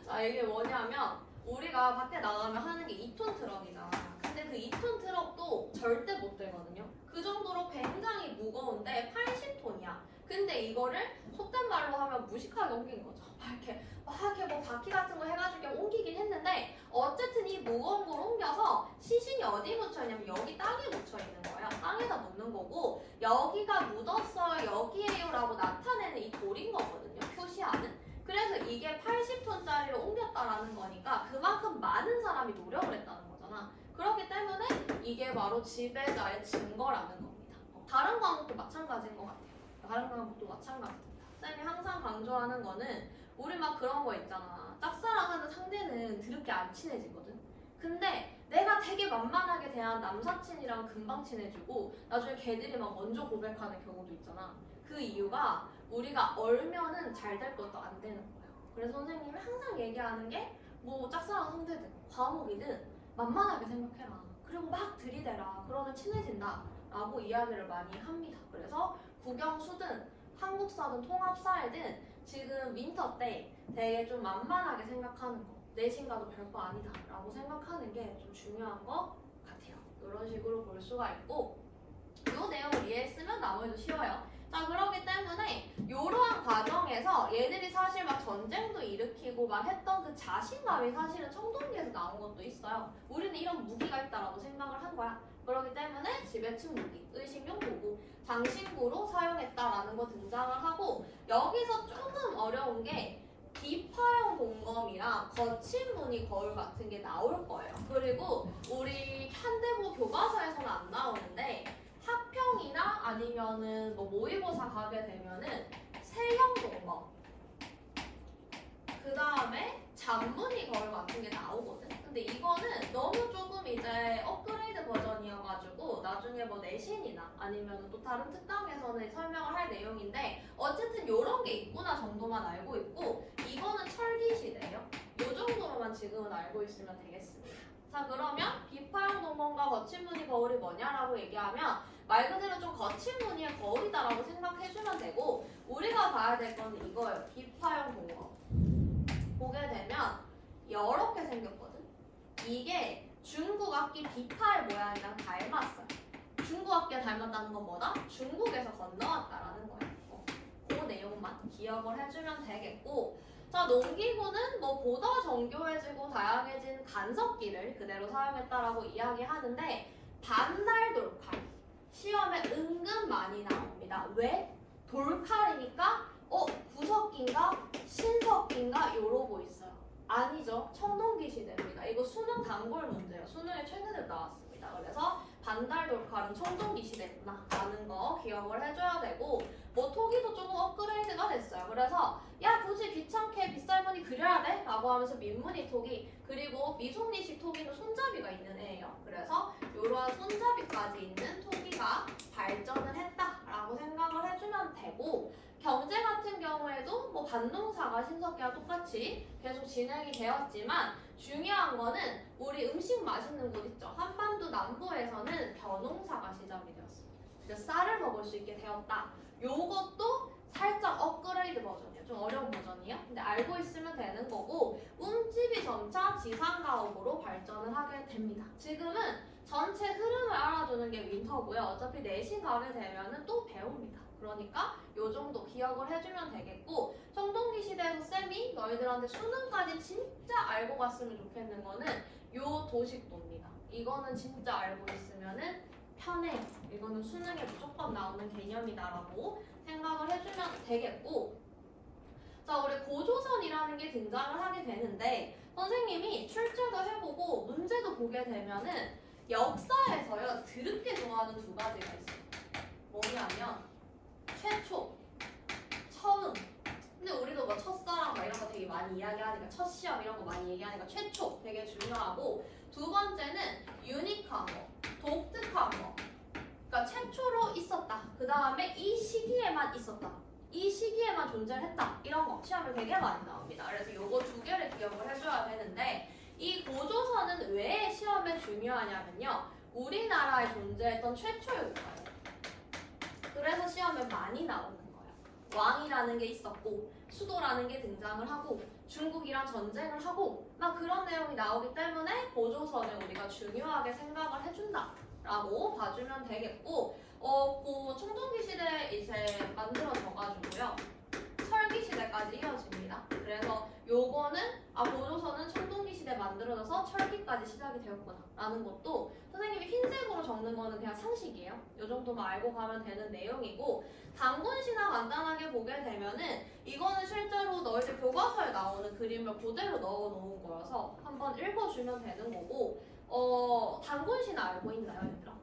A: 자, 이게 뭐냐면 우리가 밖에 나가면 하는 게 2톤 트럭이잖아. 근데 그 2톤 트럭도 절대 못 들거든요. 그 정도로 굉장히 무거운데 80톤이야. 근데 이거를 속된 말로 하면 무식하게 옮긴 거죠. 막 이렇게 뭐 바퀴 같은 거 해가지고 옮기긴 했는데, 어쨌든 이 무거운 걸 옮겨서 시신이 어디 묻혀있냐면 여기 땅에 묻혀있는 거야. 땅에다 묻는 거고, 여기가 묻었어요, 여기에요 라고 나타내는 이 돌인 거거든요, 표시하는. 그래서 이게 80톤짜리로 옮겼다라는 거니까 그만큼 많은 사람이 노력을 했다는 거잖아. 그렇기 때문에 이게 바로 지배자의 증거라는 겁니다. 다른 과목도 마찬가지인 것 같아요. 다른 과목도 마찬가지입니다. 쌤이 항상 강조하는 거는, 우리 막 그런 거 있잖아. 짝사랑하는 상대는 드럽게 안 친해지거든. 근데 내가 되게 만만하게 대한 남사친이랑 금방 친해지고 나중에 걔들이 막 먼저 고백하는 경우도 있잖아. 그 이유가 우리가 얼면은 잘 될 것도 안 되는 거예요. 그래서 선생님이 항상 얘기하는 게, 뭐 짝사랑 상대든 과목이든 만만하게 생각해라. 그리고 막 들이대라. 그러면 친해진다. 라고 이야기를 많이 합니다. 그래서 국영수든 한국사든 통합사이든 지금 윈터 때 되게 좀 만만하게 생각하는 거, 내신과도 별거 아니다 라고 생각하는 게 좀 중요한 것 같아요. 이런 식으로 볼 수가 있고, 이 내용을 이해했으면 나머지도 쉬워요. 자, 그렇기 때문에 이러한 과정에서 얘들이 사실 막 전쟁도 일으키고 막 했던 그 자신감이 사실은 청동기에서 나온 것도 있어요. 우리는 이런 무기가 있다라고 생각을 한 거야. 그렇기 때문에 지배층 무기, 의식용 도구, 장신구로 사용했다라는 거 등장을 하고, 여기서 조금 어려운 게 비파형 공검이랑 거친 무늬 거울 같은 게 나올 거예요. 그리고 우리 현대부 교과서에서는 안 나오는데 학평이나 아니면은 뭐 모의고사 가게 되면은 세형 동거, 그 다음에 잔문이 거울 같은 게 나오거든. 근데 이거는 너무 조금 이제 업그레이드 버전이어가지고 나중에 뭐 내신이나 아니면 또 다른 특강에서는 설명을 할 내용인데 어쨌든 요런 게 있구나 정도만 알고 있고, 이거는 철기 시대예요. 요 정도로만 지금은 알고 있으면 되겠습니다. 자, 그러면 비파형 동건과 거친 무늬 거울이 뭐냐라고 얘기하면 말 그대로 좀 거친 무늬의 거울이다라고 생각해주면 되고, 우리가 봐야 될 건 이거예요. 비파형 동건 보게 되면 이렇게 생겼거든. 이게 중국 악기 비파의 모양이랑 닮았어요. 중국 악기가 닮았다는 건 뭐다? 중국에서 건너왔다라는 거예요. 그 내용만 기억을 해주면 되겠고, 자, 농기구는 뭐 보다 정교해지고 다양해진 간섭기를 그대로 사용했다라고 이야기하는데, 반달 돌칼 시험에 은근 많이 나옵니다. 왜? 돌칼이니까 구석기인가 신석기인가 이러고 있어요. 아니죠. 청동기 시대입니다. 이거 수능 단골 문제예요. 수능에 최근에 나왔습니다. 그래서 반달 돌칼은 청동기 시대구나 라는 거 기억을 해줘야 되고, 뭐 토기도 조금 업그레이드가 됐어요. 그래서 야 굳이 귀찮게 빗살무늬 그려야 돼? 라고 하면서 민무늬 토기, 그리고 미송리식 토기는 손잡이가 있는 애예요. 그래서 이러한 손잡이까지 있는 토기가 발전을 했다라고 생각을 해주면 되고, 경제 같은 경우에도 뭐 반농사가 신석기와 똑같이 계속 진행이 되었지만, 중요한 거는 우리 음식 맛있는 곳 있죠. 한반도 남부에서는 벼농사가 시작이 되었습니다. 그래서 쌀을 먹을 수 있게 되었다. 요것도 살짝 업그레이드 버전이에요. 좀 어려운 버전이에요. 근데 알고 있으면 되는 거고, 움집이 점차 지상가옥으로 발전을 하게 됩니다. 지금은 전체 흐름을 알아주는 게 윈터고요. 어차피 내신 가게 되면은 또 배웁니다. 그러니까 요 정도 기억을 해주면 되겠고, 청동기 시대에서 쌤이 너희들한테 수능까지 진짜 알고 갔으면 좋겠는 거는 요 도식도입니다. 이거는 진짜 알고 있으면은 편해요. 이거는 수능에 무조건 나오는 개념이다라고 생각을 해주면 되겠고, 자, 우리 고조선이라는 게 등장을 하게 되는데, 선생님이 출제도 해보고 문제도 보게 되면은 역사에서요 드럽게 좋아하는 두 가지가 있어요. 뭐냐면 최초, 처음. 근데 우리도 뭐 첫사랑 막 이런 거 되게 많이 이야기하니까, 첫 시험 이런 거 많이 얘기하니까 최초 되게 중요하고, 두 번째는 유니크한 거, 독특한 거. 그러니까 최초로 있었다. 그 다음에 이 시기에만 있었다. 이 시기에만 존재했다. 이런 거 시험에 되게 많이 나옵니다. 그래서 요거 두 개를 기억을 해줘야 되는데, 이 고조선은 왜 시험에 중요하냐면요, 우리나라에 존재했던 최초의 국가예요. 그래서 시험에 많이 나오는 거예요. 왕이라는 게 있었고 수도라는 게 등장을 하고 중국이랑 전쟁을 하고 막 그런 내용이 나오기 때문에 고조선을 우리가 중요하게 생각을 해준다라고 봐주면 되겠고, 그 청동기 시대 이제 만들어져가지고요 설기 시대까지 이어집니다. 그래서 요거는 고조선은 청동기 시대 만들어져서 철기까지 시작이 되었구나 라는 것도, 선생님이 흰색으로 적는 거는 그냥 상식이에요. 요 정도만 알고 가면 되는 내용이고, 단군신화 간단하게 보게 되면은 이거는 실제로 너희들 교과서에 나오는 그림을 그대로 넣어 놓은 거여서 한번 읽어주면 되는 거고, 단군신화 알고 있나요, 얘들아?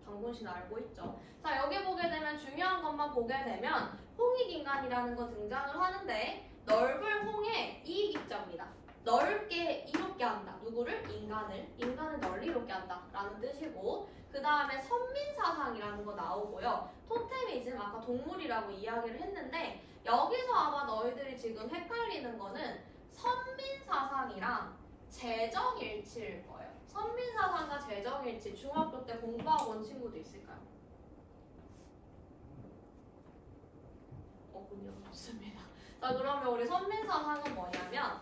A: 단군신화 알고 있죠. 자, 여기 보게 되면 중요한 것만 보게 되면 홍익인간이라는 거 등장을 하는데, 넓을 홍의 이익입자입니다. 넓게 이롭게 한다. 누구를? 인간을 널리 이롭게 한다 라는 뜻이고, 그 다음에 선민사상이라는 거 나오고요. 토테미즘, 아까 동물이라고 이야기를 했는데, 여기서 아마 너희들이 지금 헷갈리는 거는 선민사상이랑 재정일치일 거예요. 선민사상과 재정일치, 중학교 때 공부하고 온 친구도 있을까요? 없군요. 좋습니다. 자, 그러면 우리 선민사상은 뭐냐면,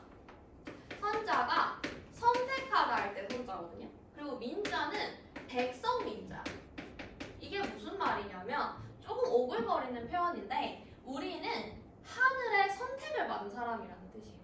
A: 선자가 선택하다 할 때 선자거든요. 그리고 민자는 백성민자. 이게 무슨 말이냐면 조금 오글거리는 표현인데, 우리는 하늘의 선택을 받은 사람이라는 뜻이에요.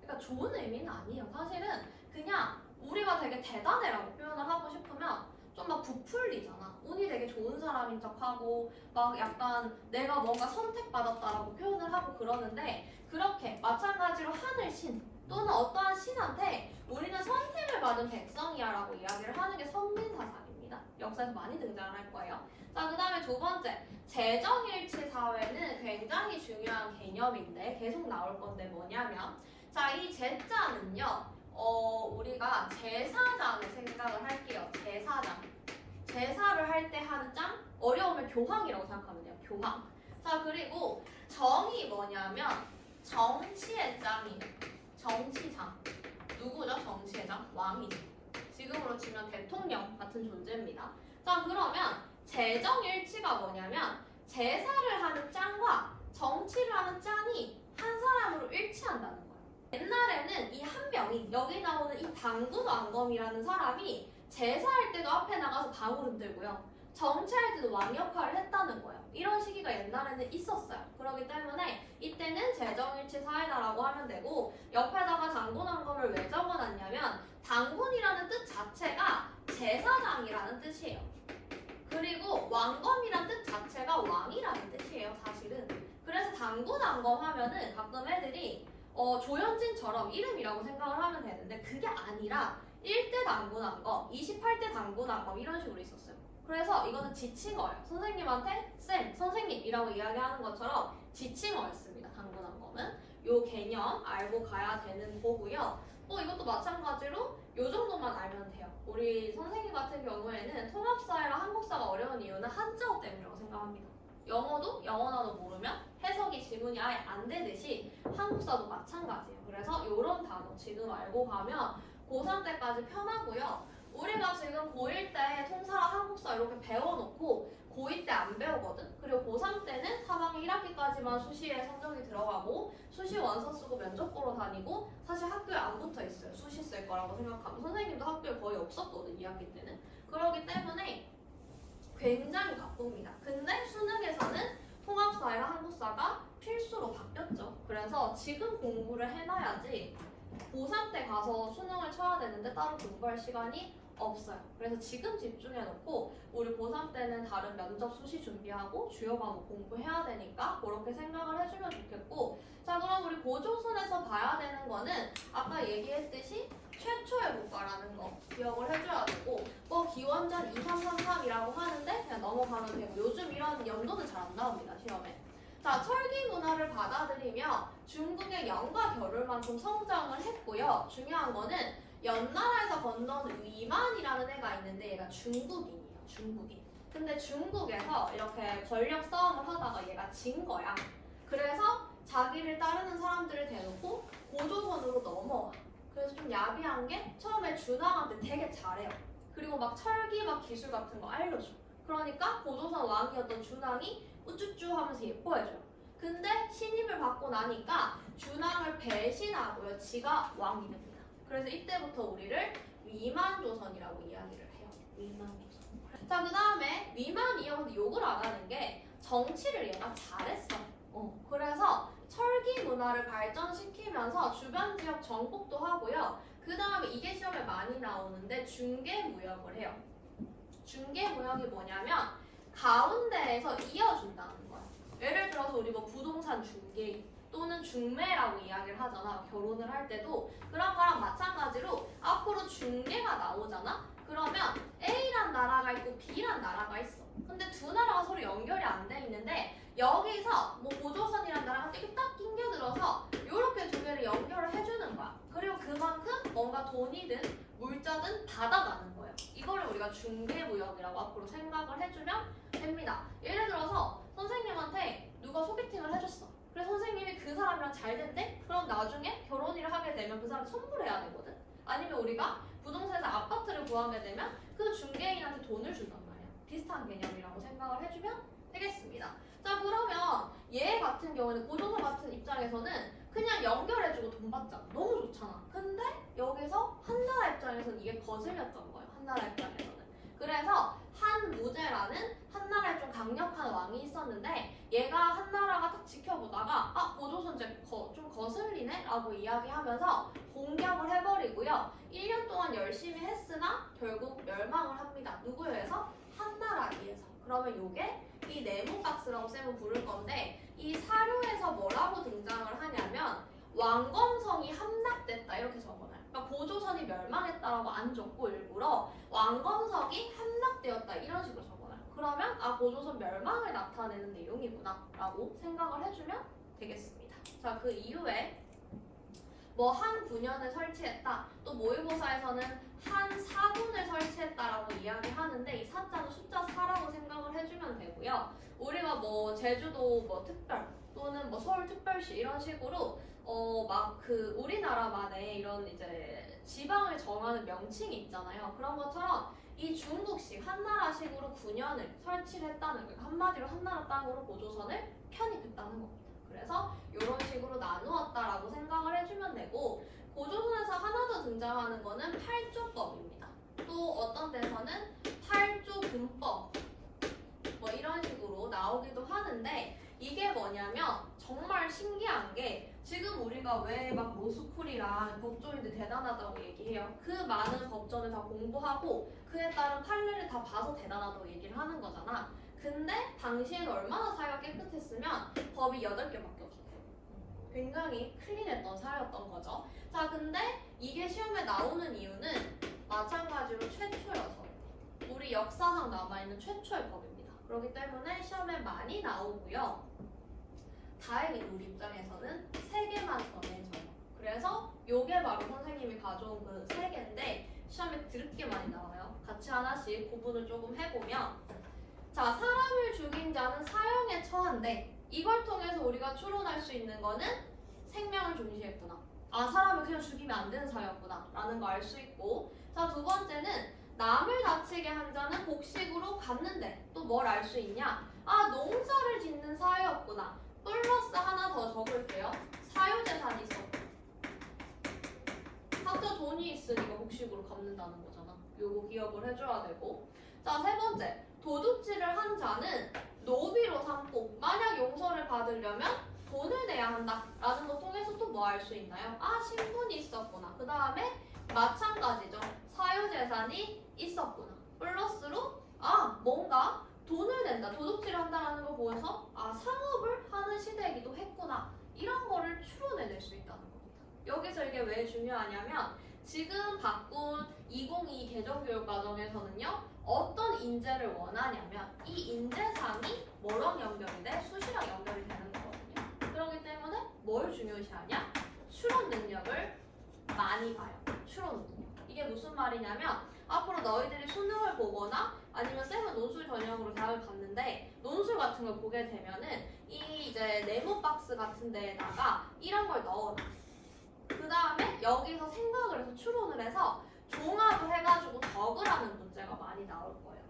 A: 그러니까 좋은 의미는 아니에요. 사실은 그냥 우리가 되게 대단해라고 표현을 하고 싶으면 좀 막 부풀리잖아. 운이 되게 좋은 사람인 척하고 막 약간 내가 뭔가 선택받았다라고 표현을 하고 그러는데, 그렇게 마찬가지로 하늘신 또는 어떠한 신한테 우리는 선택을 받은 백성이야 라고 이야기를 하는 게 선민사상입니다. 역사에서 많이 등장을 할 거예요. 자, 그 다음에 두 번째, 재정일치 사회는 굉장히 중요한 개념인데 계속 나올 건데 뭐냐면, 자, 이 제자는요, 우리가 제사장을 생각을 할게요. 제사장. 제사를 할 때 하는 장, 어려우면 교황이라고 생각하면 돼요. 교황. 자, 그리고 정이 뭐냐면 정치의 장이에요. 정치장. 누구죠? 정치의 장? 왕이죠. 지금으로 치면 대통령 같은 존재입니다. 자, 그러면 재정일치가 뭐냐면 제사를 하는 짱과 정치를 하는 짱이 한 사람으로 일치한다는 거예요. 옛날에는 이 한 명이, 여기 나오는 이 당군왕검이라는 사람이 제사할 때도 앞에 나가서 방울 흔들고요. 정치할 때도 왕 역할을 했다는 거예요. 이런 시기가 옛날에는 있었어요. 그렇기 때문에 이때는 재정일치 사회다라고 하면 되고, 옆에다가 당군왕검을 왜 적어놨냐면 당군이라는 뜻 자체가 제사장이라는 뜻이에요. 그리고 왕검이란 뜻 자체가 왕이라는 뜻이에요, 사실은. 그래서 당군왕검 하면은 가끔 애들이 조현진처럼 이름이라고 생각을 하면 되는데 그게 아니라 1대 당군왕검, 28대 당군왕검 이런 식으로 있었어요. 그래서 이거는 지칭어예요. 선생님한테 쌤, 선생님이라고 이야기하는 것처럼 지칭어였습니다. 당군왕검은. 요 개념 알고 가야 되는 거고요. 이것도 마찬가지로 요 정도만 알면 돼요. 우리 선생님 같은 경우에는 통합사회랑 한국사가 어려운 이유는 한자어 때문이라고 생각합니다. 영어도 영어나도 모르면 해석이 지문이 아예 안 되듯이 한국사도 마찬가지예요. 그래서 요런 단어 지금 알고 가면 고3 때까지 편하고요. 우리가 지금 고1 때 통사랑 한국사 이렇게 배워놓고 고2 때 안 배우거든. 그리고 고3 때는 4학기 1학기까지만 수시에 성적이 들어가고 수시 원서 쓰고 면접 보러 다니고 사실 학교에 안 붙어 있어요. 수시 쓸 거라고 생각하면. 선생님도 학교에 거의 없었거든, 2학기 때는. 그렇기 때문에 굉장히 바쁩니다. 근데 수능에서는 통합사회랑 한국사가 필수로 바뀌었죠. 그래서 지금 공부를 해놔야지 고3 때 가서 수능을 쳐야 되는데 따로 공부할 시간이 없어요. 그래서 지금 집중해놓고 우리 고3 때는 다른 면접 수시 준비하고 주요 과목 공부해야 되니까 그렇게 생각을 해주면 좋겠고, 자, 그럼 우리 고조선에서 봐야 되는 거는 아까 얘기했듯이 최초의 국가라는 거 기억을 해줘야 되고, 기원전 2333이라고 하는데 그냥 넘어가면 되고, 요즘 이런 연도는 잘 안 나옵니다, 시험에. 자, 철기 문화를 받아들이며 중국의 영과 겨룰만큼 성장을 했고요. 중요한 거는 연나라에서 건너온 위만이라는 애가 있는데 얘가 중국인이에요. 중국인. 근데 중국에서 이렇게 권력 싸움을 하다가 얘가 진 거야. 그래서 자기를 따르는 사람들을 대놓고 고조선으로 넘어와. 그래서 좀 야비한 게 처음에 준왕한테 되게 잘해요. 그리고 막 철기 막 기술 같은 거 알려줘. 그러니까 고조선 왕이었던 준왕이 우쭈쭈 하면서 예뻐해줘요. 근데 신임을 받고 나니까 준왕을 배신하고요. 지가 왕이 됩니다. 그래서 이때부터 우리를 위만조선이라고 이야기를 해요. 위만조선. 자, 그 다음에 위만이어서 욕을 안 하는 게 정치를 얘가 잘했어. 그래서 철기 문화를 발전시키면서 주변 지역 정복도 하고요. 그 다음에 이게 시험에 많이 나오는데 중개무역을 해요. 중개무역이 뭐냐면 가운데에서 이어준다는 거야. 예를 들어서 우리 뭐 부동산 중개인 또는 중매라고 이야기를 하잖아. 결혼을 할 때도 그런 거랑 마찬가지로 앞으로 중개가 나오잖아. 그러면 A란 나라가 있고 B란 나라가 있어. 근데 두 나라가 서로 연결이 안 돼 있는데 여기서 뭐 고조선이란 나라가 되게 딱 끼겨들어서 이렇게 두 개를 연결을 해주는 거야. 그리고 그만큼 뭔가 돈이든 물자든 받아가는 거예요. 이거를 우리가 중개무역이라고 앞으로 생각을 해주면 됩니다. 예를 들어서 선생님한테 누가 소개팅을 해줬어. 그래서 선생님이 그 사람이랑 잘 된대? 그럼 나중에 결혼을 하게 되면 그 사람 선물해야 되거든? 아니면 우리가 부동산에서 아파트를 구하게 되면 그 중개인한테 돈을 준단 말이야. 비슷한 개념이라고 생각을 해주면 되겠습니다. 자, 그러면 얘 같은 경우는 고조선 같은 입장에서는 그냥 연결해주고 돈 받잖아. 너무 좋잖아. 근데 여기서 한나라 입장에서는 이게 거슬렸던 거예요. 한나라 입장에서는. 그래서 한무제라는 한나라에 좀 강력한 왕이 있었는데 얘가 한나라가 딱 지켜보다가 고조선 좀 거슬리네? 라고 이야기하면서 공격을 해버리고요. 1년 동안 열심히 했으나 결국 멸망을 합니다. 누구에 의해서? 한나라에 의해서. 그러면 요게 이 네모박스라고 쌤은 부를 건데 이 사료에서 뭐라고 등장을 하냐면 왕검성이 함락됐다 이렇게 적어놔요. 그러니까 고조선이 멸망했다라고 안 적고 일부러 왕검성이 함락되었다 이런 식으로 적어놔요. 그러면 아 고조선 멸망을 나타내는 내용이구나 라고 생각을 해주면 되겠습니다. 자, 그 이후에 뭐 한 9년을 설치했다. 또 모의고사에서는 한 4군을 설치했다라고 이야기하는데 이 사자는 숫자 4라고 생각을 해주면 되고요. 우리가 뭐 제주도 뭐 특별 또는 뭐 서울 특별시 이런 식으로 막 그 우리나라만의 이런 이제 지방을 정하는 명칭이 있잖아요. 그런 것처럼 이 중국식 한나라식으로 9년을 설치를 했다는 거예요. 한마디로 한나라 땅으로 고조선을 편입했다는 겁니다. 그래서 이런 식으로 나누었다라고 생각을 해주면 되고 고조선에서 하나 더 등장하는 거는 8조법입니다. 또 어떤 데서는 8조분법 뭐 이런 식으로 나오기도 하는데 이게 뭐냐면 정말 신기한 게 지금 우리가 왜 막 로스쿨이랑 법조인들 대단하다고 얘기해요. 그 많은 법전을 다 공부하고 그에 따른 판례를 다 봐서 대단하다고 얘기를 하는 거잖아. 근데 당시에는 얼마나 사회가 깨끗했으면 법이 8개밖에 없었대요. 굉장히 클린했던 사회였던 거죠. 자, 근데 이게 시험에 나오는 이유는 마찬가지로 최초여서 우리 역사상 남아있는 최초의 법입니다. 그렇기 때문에 시험에 많이 나오고요. 다행히 우리 입장에서는 3개만 정해져요. 그래서 요게 바로 선생님이 가져온 그 3개인데 시험에 드럽게 많이 나와요. 같이 하나씩 구분을 조금 해보면 자, 사람을 죽인 자는 사형에 처한데 이걸 통해서 우리가 추론할 수 있는 거는 생명을 중시했구나. 아, 사람을 그냥 죽이면 안 되는 사회였구나 라는 거 알 수 있고 자, 두 번째는 남을 다치게 한 자는 복식으로 갚는데 또 뭘 알 수 있냐? 아, 농사를 짓는 사회였구나. 플러스 하나 더 적을게요. 사유재산이 있었고 각자 돈이 있으니까 복식으로 갚는다는 거잖아. 요거 기억을 해줘야 되고 자, 세 번째 도둑질을 한 자는 노비로 삼고 만약 용서를 받으려면 돈을 내야 한다 라는 거 통해서 또 뭐 알 수 있나요? 아, 신분이 있었구나. 그 다음에 마찬가지죠. 사유재산이 있었구나. 플러스로 아, 뭔가 돈을 낸다, 도둑질을 한다라는 걸 보여서 아, 상업을 하는 시대이기도 했구나. 이런 거를 추론해낼 수 있다는 겁니다. 여기서 이게 왜 중요하냐면 지금 바꾼 2022 개정교육과정에서는요. 어떤 인재를 원하냐면 이 인재상이 뭐랑 연결이 돼? 수시랑 연결이 되는 거거든요. 그렇기 때문에 뭘 중요시하냐? 추론 능력을 많이 봐요. 추론 능력. 이게 무슨 말이냐면 앞으로 너희들이 수능을 보거나 아니면 쌤은 논술 전형으로 대학을 갔는데 논술 같은 걸 보게 되면은 이 이제 네모 박스 같은 데에다가 이런 걸 넣어놔. 그 다음에 여기서 생각을 해서 추론을 해서 종합을 해가지고 적으라는 문제가 많이 나올 거예요.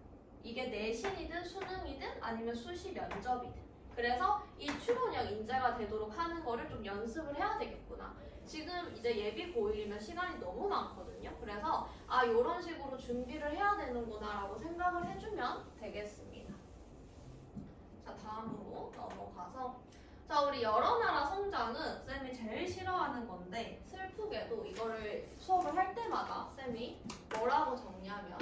A: 이게 내신이든 수능이든 아니면 수시 면접이든. 그래서 이 추론력 인재가 되도록 하는 거를 좀 연습을 해야 되겠구나. 지금 이제 예비 고1이면 시간이 너무 많거든요. 그래서 아, 요런 식으로 준비를 해야 되는구나 라고 생각을 해주면 되겠습니다. 자, 다음으로 넘어가서 자, 우리 여러 나라 성장은 쌤이 제일 싫어하는 건데 슬프게도 이거를 수업을 할 때마다 쌤이 뭐라고 적냐면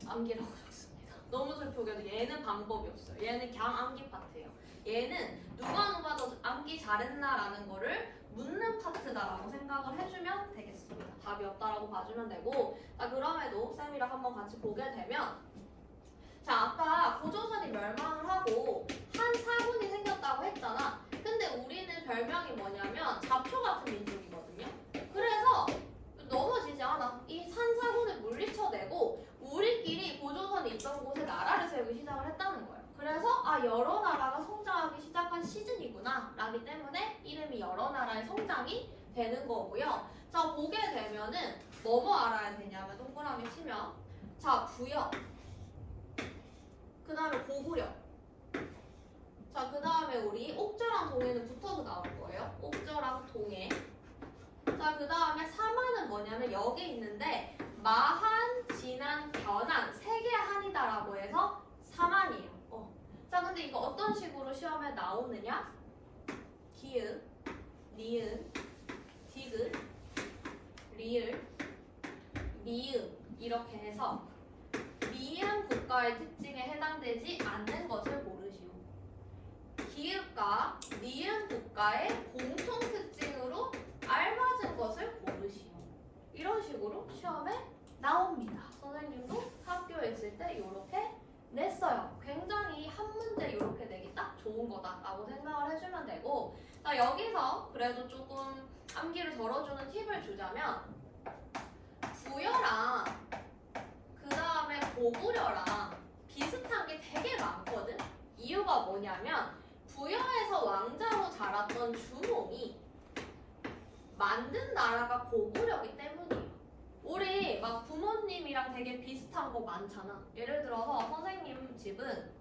A: 암기라고 적습니다. 너무 슬프게도 얘는 방법이 없어요. 얘는 그냥 암기 파트예요. 얘는 누가 더 암기 잘했나라는 거를 묻는 파트다라고 생각을 해주면 되겠습니다. 답이 없다라고 봐주면 되고 자, 그럼에도 쌤이랑 한번 같이 보게 되면 자, 아까 고조선이 멸망을 하고 한 사군이 생겼다고 했잖아. 근데 우리는 별명이 뭐냐면 잡초 같은 민족이거든요. 그래서 너무 지지하다. 이 산사군을 물리쳐내고 우리끼리 고조선이 있던 곳에 나라를 세우기 시작을 했다는 거예요. 그래서 아, 여러 나라가 성장하기 시작한 시즌이구나 라기 때문에 이름이 여러 나라의 성장이 되는 거고요. 자, 보게 되면은 뭐뭐 알아야 되냐면 동그라미 치면 자, 부여 그 다음에 고구려 자, 그 다음에 우리 옥저랑 동해는 붙어서 나올 거예요. 옥저랑 동해 자, 그 다음에 사마는 뭐냐면 여기 있는데 마한, 진한, 변한 세 개의 한이다라고 해서 사만이에요. 자, 근데 이거 어떤 식으로 시험에 나오느냐? 기읍, 니은, 디귿, 리을, 미음 이렇게 해서 미음 국가의 특징에 해당되지 않는 것을 고르시오. 기읍과 니은 국가의 공통 특징으로 알맞은 것을 고르시오. 이런 식으로 시험에 나옵니다. 선생님도 학교에 있을 때 이렇게 냈어요. 굉장히 한 문제 이렇게 내기 딱 좋은 거다라고 생각을 해주면 되고, 자 여기서 그래도 조금 암기를 덜어주는 팁을 주자면 부여랑 그 다음에 고구려랑 비슷한 게 되게 많거든. 이유가 뭐냐면 부여에서 왕자로 자랐던 주몽이 만든 나라가 고구려기 때문이에요. 우리 막 부모님이랑 되게 비슷한 거 많잖아. 예를 들어서 선생님 집은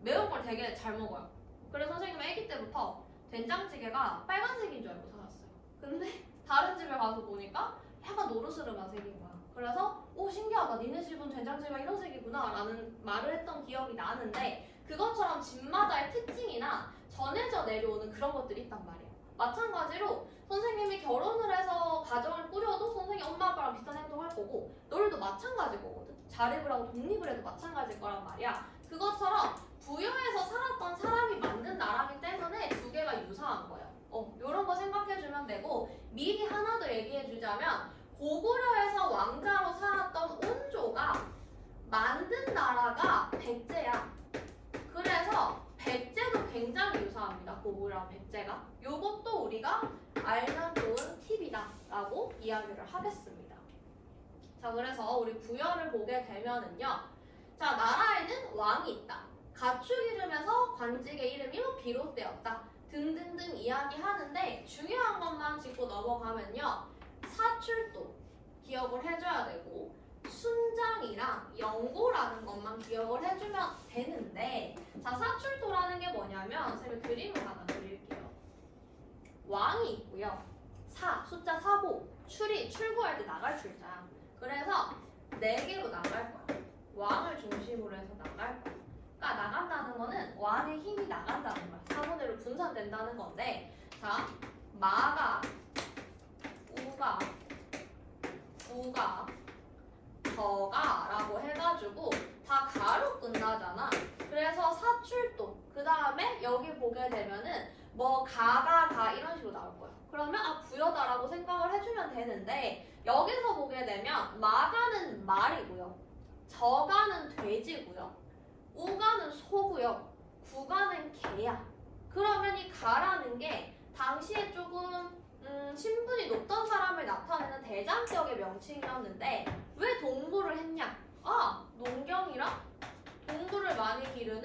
A: 매운 걸 되게 잘 먹어요. 그래서 선생님은 아기 때부터 된장찌개가 빨간색인 줄 알고 살았어요. 근데 다른 집에 가서 보니까 약간 노르스름한 색인 거야. 그래서 오 신기하다, 니네 집은 된장찌개가 이런 색이구나 라는 말을 했던 기억이 나는데, 그것처럼 집마다의 특징이나 전해져 내려오는 그런 것들이 있단 말이야. 마찬가지로 선생님이 결혼을 해서 가정을 꾸려도 선생님 엄마 아빠랑 비슷한 행동을 할 거고, 너희도 마찬가지일 거거든. 자립을 하고 독립을 해도 마찬가지일 거란 말이야. 그것처럼 부여에서 살았던 사람이 만든 나라기 때문에 두 개가 유사한 거예요. 요런 거 생각해주면 되고, 미리 하나 더 얘기해주자면 고구려에서 왕자로 살았던 온조가 만든 나라가 백제야. 그래서 백제도 굉장히 유사합니다. 고구려랑 백제가. 요것도 우리가 알면 좋은 팁이다 라고 이야기를 하겠습니다. 자, 그래서 우리 부여를 보게 되면은요, 자, 나라에는 왕이 있다, 가축 이름에서 관직의 이름이 비롯되었다 등등등 이야기하는데, 중요한 것만 짚고 넘어가면요, 사출도 기억을 해줘야 되고 순장이랑 영고라는 것만 기억을 해주면 되는데, 자, 사출도라는 게 뭐냐면 선생님이 그림을 하나 그릴게요. 왕이 있고요, 숫자 4고, 출구할 때 나갈 출자야. 그래서 4개로 나갈 거야. 왕을 중심으로 해서 나갈 거야. 그러니까 나간다는 거는 왕의 힘이 나간다는 거야. 4분의 1로 분산된다는 건데, 자, 마가, 우가, 우가, 저가 라고 해가지고 다 가로 끝나잖아. 그래서 사출도, 그 다음에 여기 보게 되면은 뭐 가 이런 식으로 나올 거야. 그러면 부여다라고 생각을 해주면 되는데, 여기서 보게 되면 마가는 말이고요, 저가는 돼지고요, 우가는 소고요, 구가는 개야. 그러면 이 가라는 게 당시에 조금 신분이 높던 사람을 나타내는 대장격의 명칭이었는데, 왜 동부를 했냐? 농경이랑 동부를 많이 기르는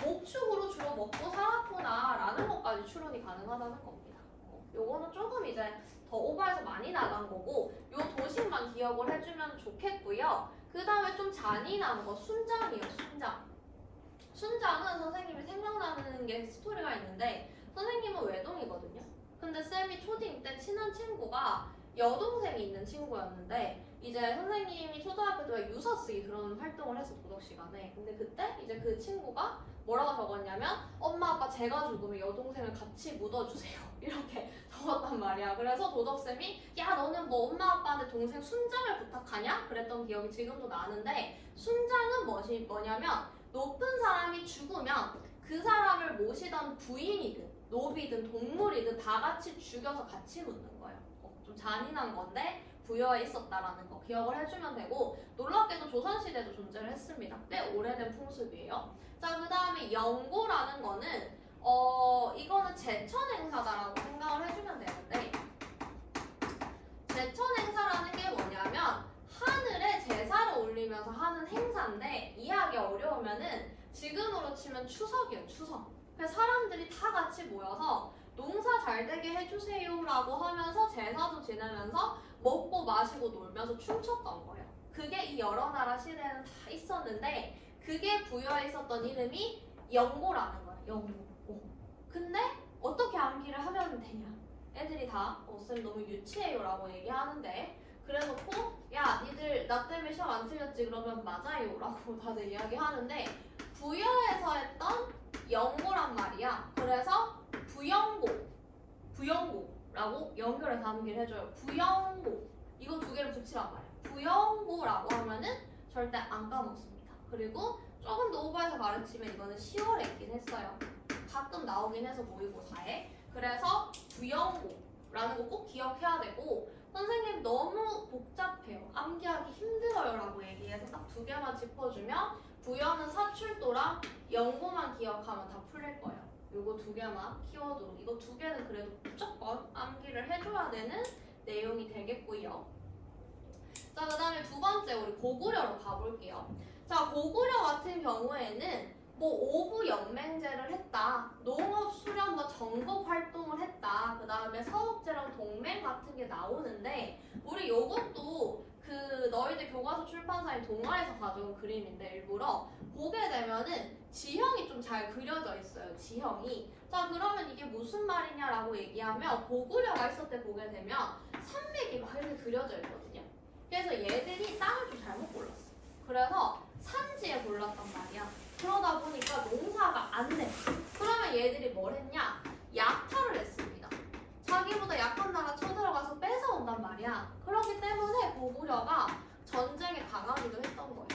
A: 목축으로 주로 먹고 살았구나 라는 것까지 추론이 가능하다는 겁니다. 요거는 조금 이제 더 오버해서 많이 나간 거고, 요 도식만 기억을 해주면 좋겠고요. 그 다음에 좀 잔인한 거, 순장이에요. 순장은 선생님이 생각나는 게 스토리가 있는데, 선생님은 외동이거든요. 근데 쌤이 초딩 때 친한 친구가 여동생이 있는 친구였는데, 이제 선생님이 초등학교 때 유서 쓰기 그런 활동을 했어, 도덕 시간에. 근데 그때 이제 그 친구가 뭐라고 적었냐면, 엄마 아빠 제가 죽으면 여동생을 같이 묻어주세요 이렇게 적었단 말이야. 그래서 도덕쌤이 야 너는 뭐 엄마 아빠한테 동생 순장을 부탁하냐? 그랬던 기억이 지금도 나는데, 순장은 뭐냐면 높은 사람이 죽으면 그 사람을 모시던 부인이든 노비든 동물이든 다 같이 죽여서 같이 묻는 거예요. 좀 잔인한 건데 부여에 있었다라는 거 기억을 해주면 되고, 놀랍게도 조선시대도 존재를 했습니다. 꽤 오래된 풍습이에요. 자, 그 다음에 영고라는 거는 이거는 제천 행사다라고 생각을 해주면 되는데, 제천 행사라는 게 뭐냐면 하늘에 제사를 올리면서 하는 행사인데, 이해하기 어려우면은 지금으로 치면 추석이에요. 추석. 그래서 사람들이 다 같이 모여서 농사 잘 되게 해주세요 라고 하면서 제사도 지내면서 먹고 마시고 놀면서 춤췄던 거예요. 그게 이 여러 나라 시대에는 다 있었는데, 그게 부여에 있었던 이름이 영고라는 거예요. 영고. 근데 어떻게 암기를 하면 되냐? 애들이 다 쌤 너무 유치해요 라고 얘기하는데, 그래놓고 야 니들 나 때문에 시험 안 틀렸지 그러면 맞아요 라고 다들 이야기하는데, 부여에서 했던 영고란 말이야. 그래서 부영고라고 연결해서 암기를 해줘요. 부영고. 이거 두 개를 붙이란 말이야. 부영고라고 하면은 절대 안 까먹습니다. 그리고 조금 더 오버해서 가르치면 이거는 10월에 있긴 했어요. 가끔 나오긴 해서 모의고사에. 그래서 부영고라는 거 꼭 기억해야 되고, 선생님 너무 복잡해요. 암기하기 힘들어요 라고 얘기해서 딱 두 개만 짚어주면 부여는 사출도랑 연고만 기억하면 다 풀릴 거예요. 요거 두 개만 키워드로. 이거 두 개는 그래도 무조건 암기를 해줘야 되는 내용이 되겠고요. 자, 그 다음에 두 번째 우리 고구려로 가볼게요. 자, 고구려 같은 경우에는 뭐 오부 연맹제를 했다, 농업 수련 뭐 전국 활동을 했다, 그 다음에 서욱제랑 동맹 같은 게 나오는데 우리 요것도 그 너희들 교과서 출판사인 동아에서 가져온 그림인데 일부러 보게 되면은 지형이 좀 잘 그려져 있어요. 지형이. 자, 그러면 이게 무슨 말이냐라고 얘기하면 고구려가 있을 때 보게 되면 산맥이 막 이렇게 그려져 있거든요. 그래서 얘들이 땅을 좀 잘못 골랐어. 그래서 산지에 골랐단 말이야. 그러다 보니까 농사가 안 돼. 그러면 얘들이 뭘 했냐? 약탈을 했습니다. 자기보다 약한 나라 쳐들어가서 뺏어온단 말이야. 그렇기 때문에 고구려가 전쟁에 강하기도 했던 거예요.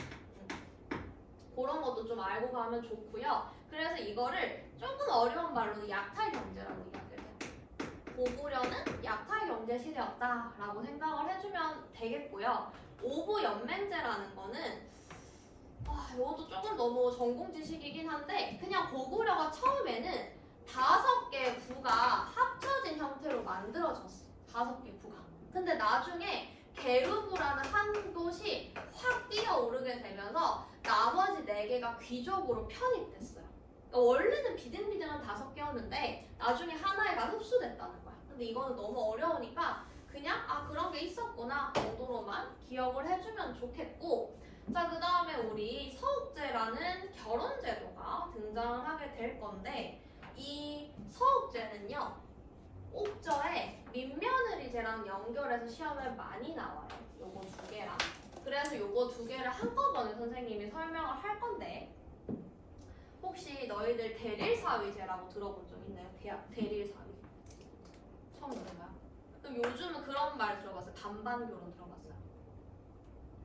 A: 그런 것도 좀 알고 가면 좋고요. 그래서 이거를 조금 어려운 말로는 약탈 경제라고 이야기를 해요. 고구려는 약탈 경제 시대였다라고 생각을 해주면 되겠고요. 오부 연맹제라는 거는 이것도 조금 너무 전공 지식이긴 한데 그냥 고구려가 처음에는 5개 부가 합쳐진 형태로 만들어졌어. 5개 부가. 근데 나중에 게르부라는 한 곳이 확 뛰어오르게 되면서 나머지 4개가 귀족으로 편입됐어요. 그러니까 원래는 비등비등한 5개였는데 나중에 하나에가 흡수됐다는 거야. 근데 이거는 너무 어려우니까 그냥 그런 게 있었구나 정도로만 기억을 해주면 좋겠고, 자, 그 다음에 우리 서욱제라는 결혼제도가 등장을 하게 될 건데 이 서욱제는요 옥저에 민며느리제랑 연결해서 시험에 많이 나와요. 요거 두 개랑. 그래서 요거 두 개를 한꺼번에 선생님이 설명을 할 건데 혹시 너희들 대릴사위제라고 들어본 적 있나요? 대릴사위. 처음 들어봐요? 그럼 요즘은 그런 말 들어봤어요? 반반결혼 들어봤어요?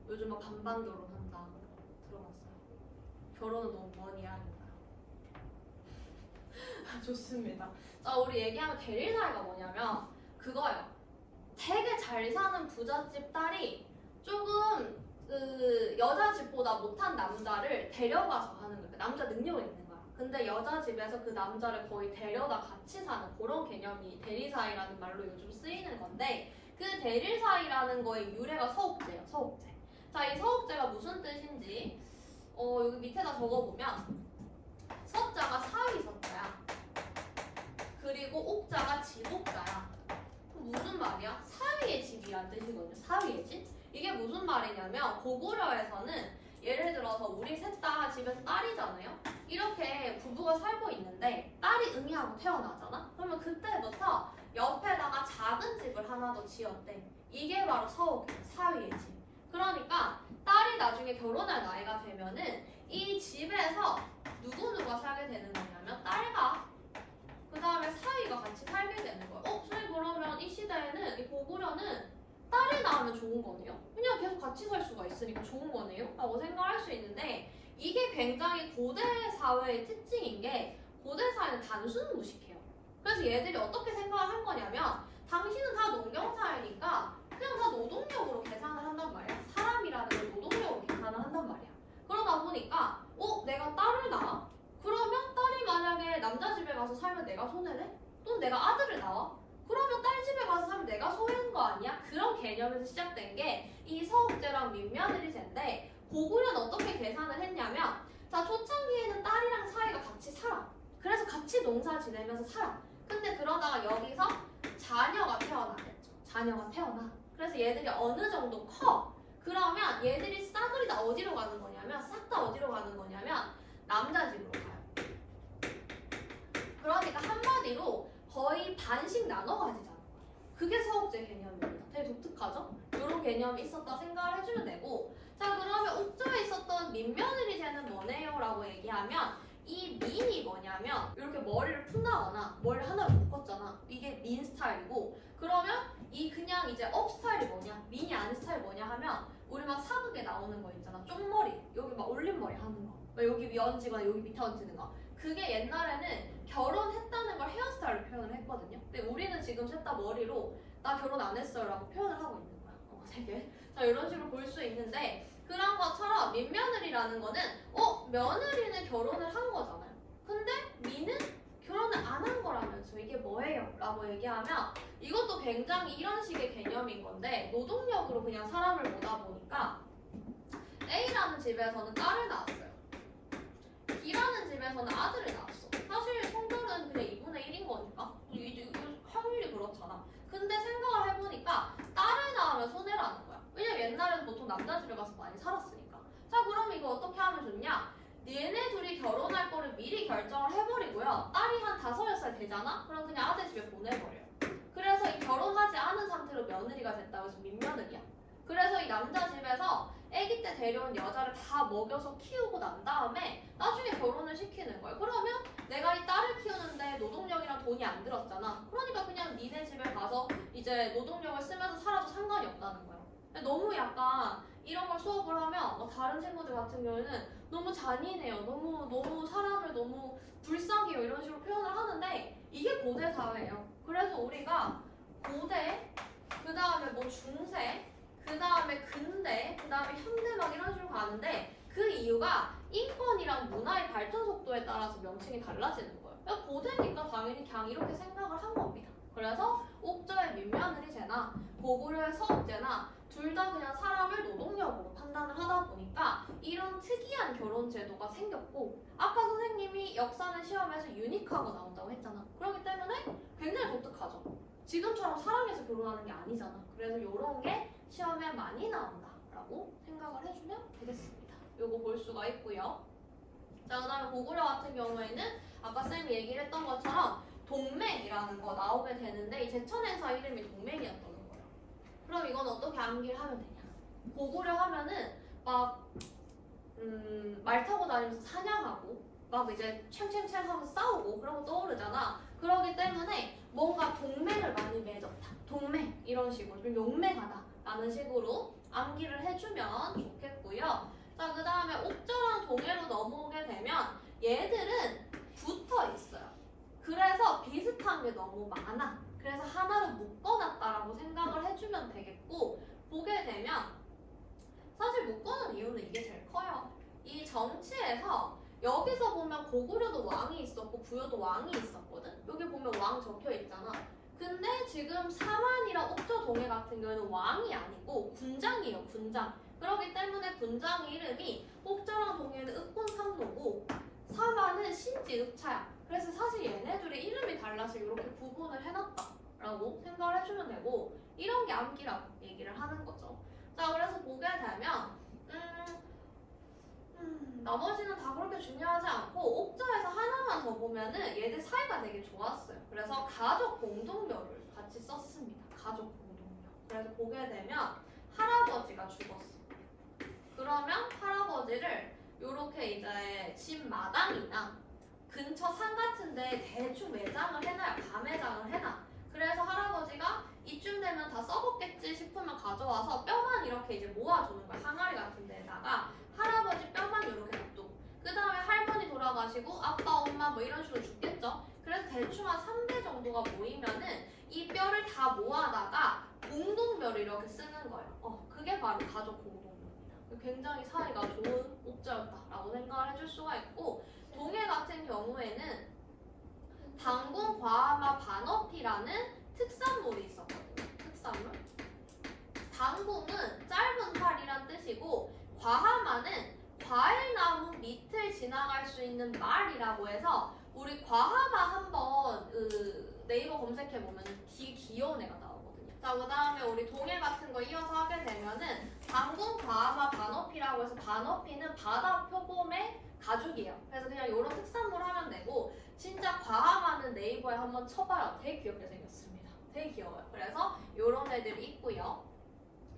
A: 요즘 막 반반결혼한다 들어봤어요? 결혼은 너무 먼 이야기인가요? 좋습니다. 자, 우리 얘기하면 대릴사위가 뭐냐면 그거예요. 되게 잘 사는 부잣집 딸이 조금 그 여자 집보다 못한 남자를 데려가서 하는 거예요. 남자 능력은 있는 거야. 근데 여자 집에서 그 남자를 거의 데려다 같이 사는 그런 개념이 대릴사위라는 말로 요즘 쓰이는 건데 그 대릴사위라는 거의 유래가 서욱제예요. 서욱제. 자, 이 서욱제가 무슨 뜻인지 여기 밑에다 적어보면 서자가 사위 서자야. 그리고 옥자가 집옥자야. 무슨 말이야? 사위의 집이란 뜻이거든요. 사위의 집? 이게 무슨 말이냐면 고구려에서는 예를 들어서 우리 셋 다 집에서 딸이잖아요. 이렇게 부부가 살고 있는데 딸이 응이하고 태어나잖아. 그러면 그때부터 옆에다가 작은 집을 하나 더 지었대. 이게 바로 서옥이에요. 사위의 집. 그러니까 딸이 나중에 결혼할 나이가 되면은 이 집에서 누구누가 살게 되는 거냐면 딸과 그 다음에 사위가 같이 살게 되는 거예요. 선생님 그러면 이 시대에는 이 고구려는 딸이 낳으면 좋은 거네요? 그냥 계속 같이 살 수가 있으니까 좋은 거네요? 라고 생각할 수 있는데 이게 굉장히 고대 사회의 특징인 게 고대 사회는 단순 무식해요. 그래서 얘들이 어떻게 생각을 한 거냐면 당신은 다 농경사회니까 그냥 다 노동력으로 계산을 한단 말이야. 사람이라는 걸 노동력으로 계산을 한단 말이야. 그러다 보니까 내가 딸을 낳아? 그러면 딸이 만약에 남자 집에 가서 살면 내가 손해네? 또 내가 아들을 낳아? 그러면 딸 집에 가서 살면 내가 손해인 거 아니야? 그런 개념에서 시작된 게 이 서욱제랑 민며느리제인데 고구려는 어떻게 계산을 했냐면 자, 초창기에는 딸이랑 사위가 같이 살아. 그래서 같이 농사 지내면서 살아. 근데 그러다가 여기서 자녀가 태어나겠죠. 자녀가 태어나. 그래서 얘들이 어느 정도 커. 그러면 얘들이 싸그리 다 어디로 가는 거냐면 싹 다 어디로 가는 거냐면 남자 집으로 가요. 그러니까 한마디로 거의 반씩 나눠 가지잖아. 그게 서욱제 개념입니다. 되게 독특하죠? 이런 개념이 있었다 생각을 해주면 되고, 자, 그러면 옥저에 있었던 민며느리제는 뭐네요? 라고 얘기하면 이 민이 뭐냐면 이렇게 머리를 푼다거나 머리를 하나로 묶었잖아. 이게 민 스타일이고, 그러면 이 그냥 이제 업 스타일이 뭐냐? 민이 아닌 스타일 뭐냐 하면 우리 막 사극에 나오는 거 있잖아. 쪽머리, 여기 막 올림머리 하는 거, 여기 위에 얹거나 여기 밑에 얹는 거. 그게 옛날에는 결혼했다는 걸 헤어스타일로 표현을 했거든요. 근데 우리는 지금 셋 다 머리로 나 결혼 안 했어요 라고 표현을 하고 있는 거야. 되게. 자, 이런 식으로 볼 수 있는데 그런 것처럼 민며느리라는 거는 며느리는 결혼을 한 거잖아요. 근데 미는 결혼을 안 한 거라면서 이게 뭐예요? 라고 얘기하면 이것도 굉장히 이런 식의 개념인 건데 노동력으로 그냥 사람을 보다 보니까 A라는 집에서는 딸을 낳았어요. B라는 집에서는 아들을 낳았어. 사실 성별은 그냥 2분의 1인 거니까 확률이 그렇잖아. 근데 생각을 해보니까 딸을 낳으면 손해라는 거야. 왜냐면 옛날에는 보통 남자 집에 가서 많이 살았으니까. 자, 그럼 이거 어떻게 하면 좋냐? 얘네 둘이 결혼할 거를 미리 결정을 해버리고요. 딸이 한 5살 되잖아? 그럼 그냥 아들 집에 보내버려요. 그래서 이 결혼하지 않은 상태로 며느리가 됐다고 해서 민며느리야. 그래서 이 남자 집에서 아기 때 데려온 여자를 다 먹여서 키우고 난 다음에 나중에 결혼을 시키는 거예요. 그러면 내가 이 딸을 키우는데 노동력이랑 돈이 안 들었잖아. 그러니까 그냥 니네 집에 가서 이제 노동력을 쓰면서 살아도 상관이 없다는 거예요. 너무 약간 이런 걸 수업을 하면 다른 친구들 같은 경우에는 너무 잔인해요. 너무 사람을 너무 불쌍해요. 이런 식으로 표현을 하는데 이게 고대 사회예요. 그래서 우리가 고대, 그 다음에 뭐 중세, 그 다음에 근대, 그 다음에 현대 막 이런 식으로 가는데 그 이유가 인권이랑 문화의 발전 속도에 따라서 명칭이 달라지는 거예요. 그러니까 고대니까 당연히 그냥 이렇게 생각을 한 겁니다. 그래서 옥저의 민며느리제나 고구려의 서업제나 둘 다 그냥 사람을 노동력으로 판단을 하다 보니까 이런 특이한 결혼 제도가 생겼고 아까 선생님이 역사는 시험에서 유니크하고 나온다고 했잖아. 그렇기 때문에 굉장히 독특하죠. 지금처럼 사랑해서 결혼하는 게 아니잖아. 그래서 이런 게 시험에 많이 나온다라고 생각을 해주면 되겠습니다. 요거 볼 수가 있고요. 자, 그 다음에 고구려 같은 경우에는 아까 쌤이 얘기를 했던 것처럼 동맹이라는 거 나오게 되는데 이 제천행사 이름이 동맹이었던 거예요. 그럼 이건 어떻게 암기를 하면 되냐? 고구려 하면은 막 말 타고 다니면서 사냥하고 막 이제 챙챙챙 하면서 싸우고 그런 거 떠오르잖아. 그러기 때문에 뭔가 동맹을 많이 맺었다. 동맹 이런 식으로 좀 용맹하다 라는 식으로 암기를 해주면 좋겠고요. 자, 그 다음에 옥저랑 동해로 넘어오게 되면 얘들은 붙어 있어요. 그래서 비슷한 게 너무 많아. 그래서 하나로 묶어놨다라고 생각을 해주면 되겠고 보게 되면 사실 묶어놓은 이유는 이게 제일 커요. 이 정치에서 여기서 보면 고구려도 왕이 있었고 부여도 왕이 있었거든. 여기 보면 왕 적혀 있잖아. 근데 지금 사만이랑 옥저 동해 같은 경우에는 왕이 아니고 군장이에요. 군장. 그렇기 때문에 군장 이름이 옥저랑 동해는 읍군삼로고 사만은 신지읍차야. 그래서 사실 얘네들의 이름이 달라서 이렇게 구분을 해놨다라고 생각을 해주면 되고 이런 게 암기라고 얘기를 하는 거죠. 자, 그래서 보게 되면 나머지는 다 그렇게 중요하지 않고 옥저에서 하나만 더 보면은 얘들 사이가 되게 좋았어요. 그래서 가족 공동묘를 같이 썼습니다. 가족 공동묘. 그래서 보게 되면 할아버지가 죽었어. 그러면 할아버지를 요렇게 이제 집 마당이나 근처 산 같은데 대충 매장을 해놔요. 가매장을 해놔. 그래서 할아버지가 이쯤 되면 다 썩었겠지 싶으면 가져와서 뼈만 이렇게 이제 모아주는 거야. 항아리 같은 데다가 할아버지 뼈만 이렇게 놔두고 그 다음에 할머니 돌아가시고 아빠, 엄마 뭐 이런 식으로 죽겠죠. 그래서 대충 한 3대 정도가 모이면은 이 뼈를 다 모아다가 공동묘를 이렇게 쓰는 거예요. 그게 바로 가족 공동묘입니다. 굉장히 사이가 좋은 옥저였다라고 생각을 해줄 수가 있고 동해 같은 경우에는 당군, 과아마, 반어피라는 특산물이 있었거든요. 특산물. 당군은 짧은 활이란 뜻이고 과하마는 과일나무 밑을 지나갈 수 있는 말이라고 해서 우리 과하마 한번 네이버 검색해보면 되게 귀여운 애가 나오거든요. 자, 그 다음에 우리 동해 같은 거 이어서 하게 되면은 당군, 과하마, 반어피라고 해서 반어피는 바다 표범의 가죽이에요. 그래서 그냥 이런 특산물 하면 되고 진짜 과하마는 네이버에 한번 쳐봐요. 되게 귀엽게 생겼습니다. 되게 귀여워요. 그래서 이런 애들이 있고요.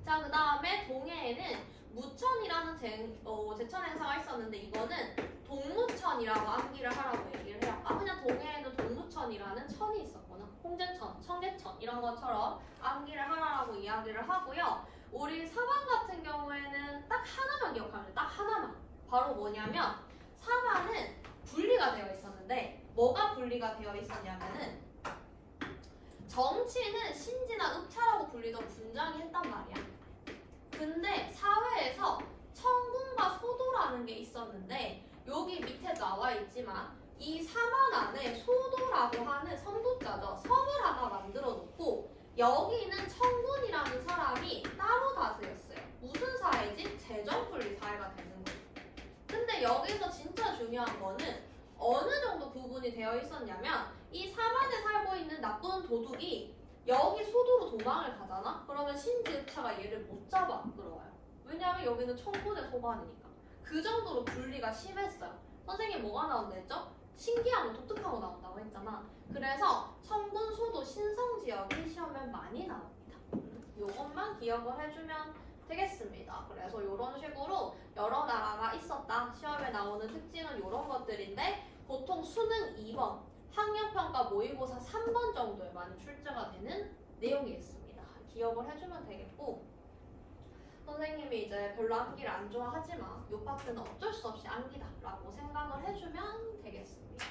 A: 자, 그 다음에 동해에는 무천이라는 제천 행사가 있었는데 이거는 동무천이라고 암기를 하라고 얘기를 해요. 그냥 동해에는 동무천이라는 천이 있었구나. 홍제천, 청계천 이런 것처럼 암기를 하라고 이야기를 하고요. 우리 사만 같은 경우에는 딱 하나만 기억하면 돼요. 딱 하나만. 바로 뭐냐면 사만은 분리가 되어 있었는데 뭐가 분리가 되어 있었냐면은 정치는 신지나 읍차라고 불리던 분장이 했단 말이야. 근데 사회에서 청군과 소도라는 게 있었는데 여기 밑에 나와 있지만 이 사만 안에 소도라고 하는 선도자죠. 섬을 하나 만들어 놓고 여기는 청군이라는 사람이 따로 다스렸어요. 무슨 사회지? 재정분리 사회가 되는 거예요. 근데 여기서 진짜 중요한 거는 어느 정도 구분이 되어 있었냐면 이 사만에 살고 있는 나쁜 도둑이 여기 소도로 도망을 가잖아? 그러면 신지읍차가 얘를 못 잡아 끌어와요. 왜냐하면 여기는 청군의 소관이니까. 그 정도로 분리가 심했어요. 선생님 뭐가 나온다 했죠? 신기하고 독특하고 나온다고 했잖아. 그래서 청군, 소도, 신성 지역이 시험에 많이 나옵니다. 요것만 기억을 해주면 되겠습니다. 그래서 이런 식으로 여러 나라가 있었다. 시험에 나오는 특징은 이런 것들인데 보통 수능 2번, 학력평가 모의고사 3번 정도에 많이 출제가 되는 내용이 있습니다. 기억을 해주면 되겠고 선생님이 이제 별로 암기를 안 좋아하지만 이 파트는 어쩔 수 없이 암기다 라고 생각을 해주면 되겠습니다.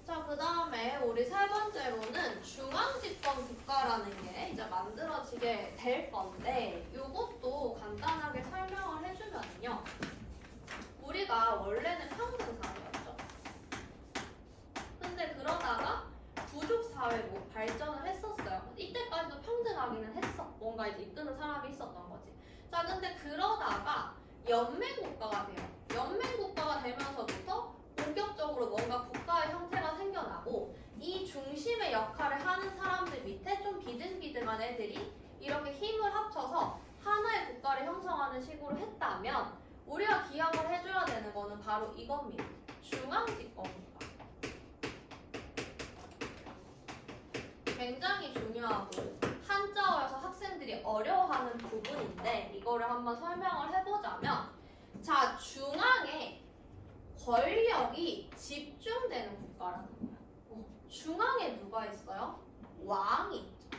A: 자, 그 다음에 우리 세 번째로는 중앙집권 국가라는 게 이제 만들어지게 될 건데 이것도 간단하게 설명을 해주면요. 우리가 원래는 평등사회였죠. 근데 그러다가 부족사회로 발전을 했었어요. 이때까지도 평등하기는 했어. 뭔가 이제 이끄는 사람이 있었던 거지. 자, 근데 그러다가 연맹국가가 돼요. 연맹국가가 되면서부터 본격적으로 뭔가 국가의 형태가 생겨나고 이 중심의 역할을 하는 사람들 밑에 좀 비등비등한 애들이 이렇게 힘을 합쳐서 하나의 국가를 형성하는 식으로 했다면 우리가 기억을 해줘야 되는 거는 바로 이겁니다. 중앙집권국가. 굉장히 중요하고 한자어여서 학생들이 어려워하는 부분인데 이거를 한번 설명을 해보자면 자, 중앙에 권력이 집중되는 국가라는 거예요. 중앙에 누가 있어요? 왕이 있죠.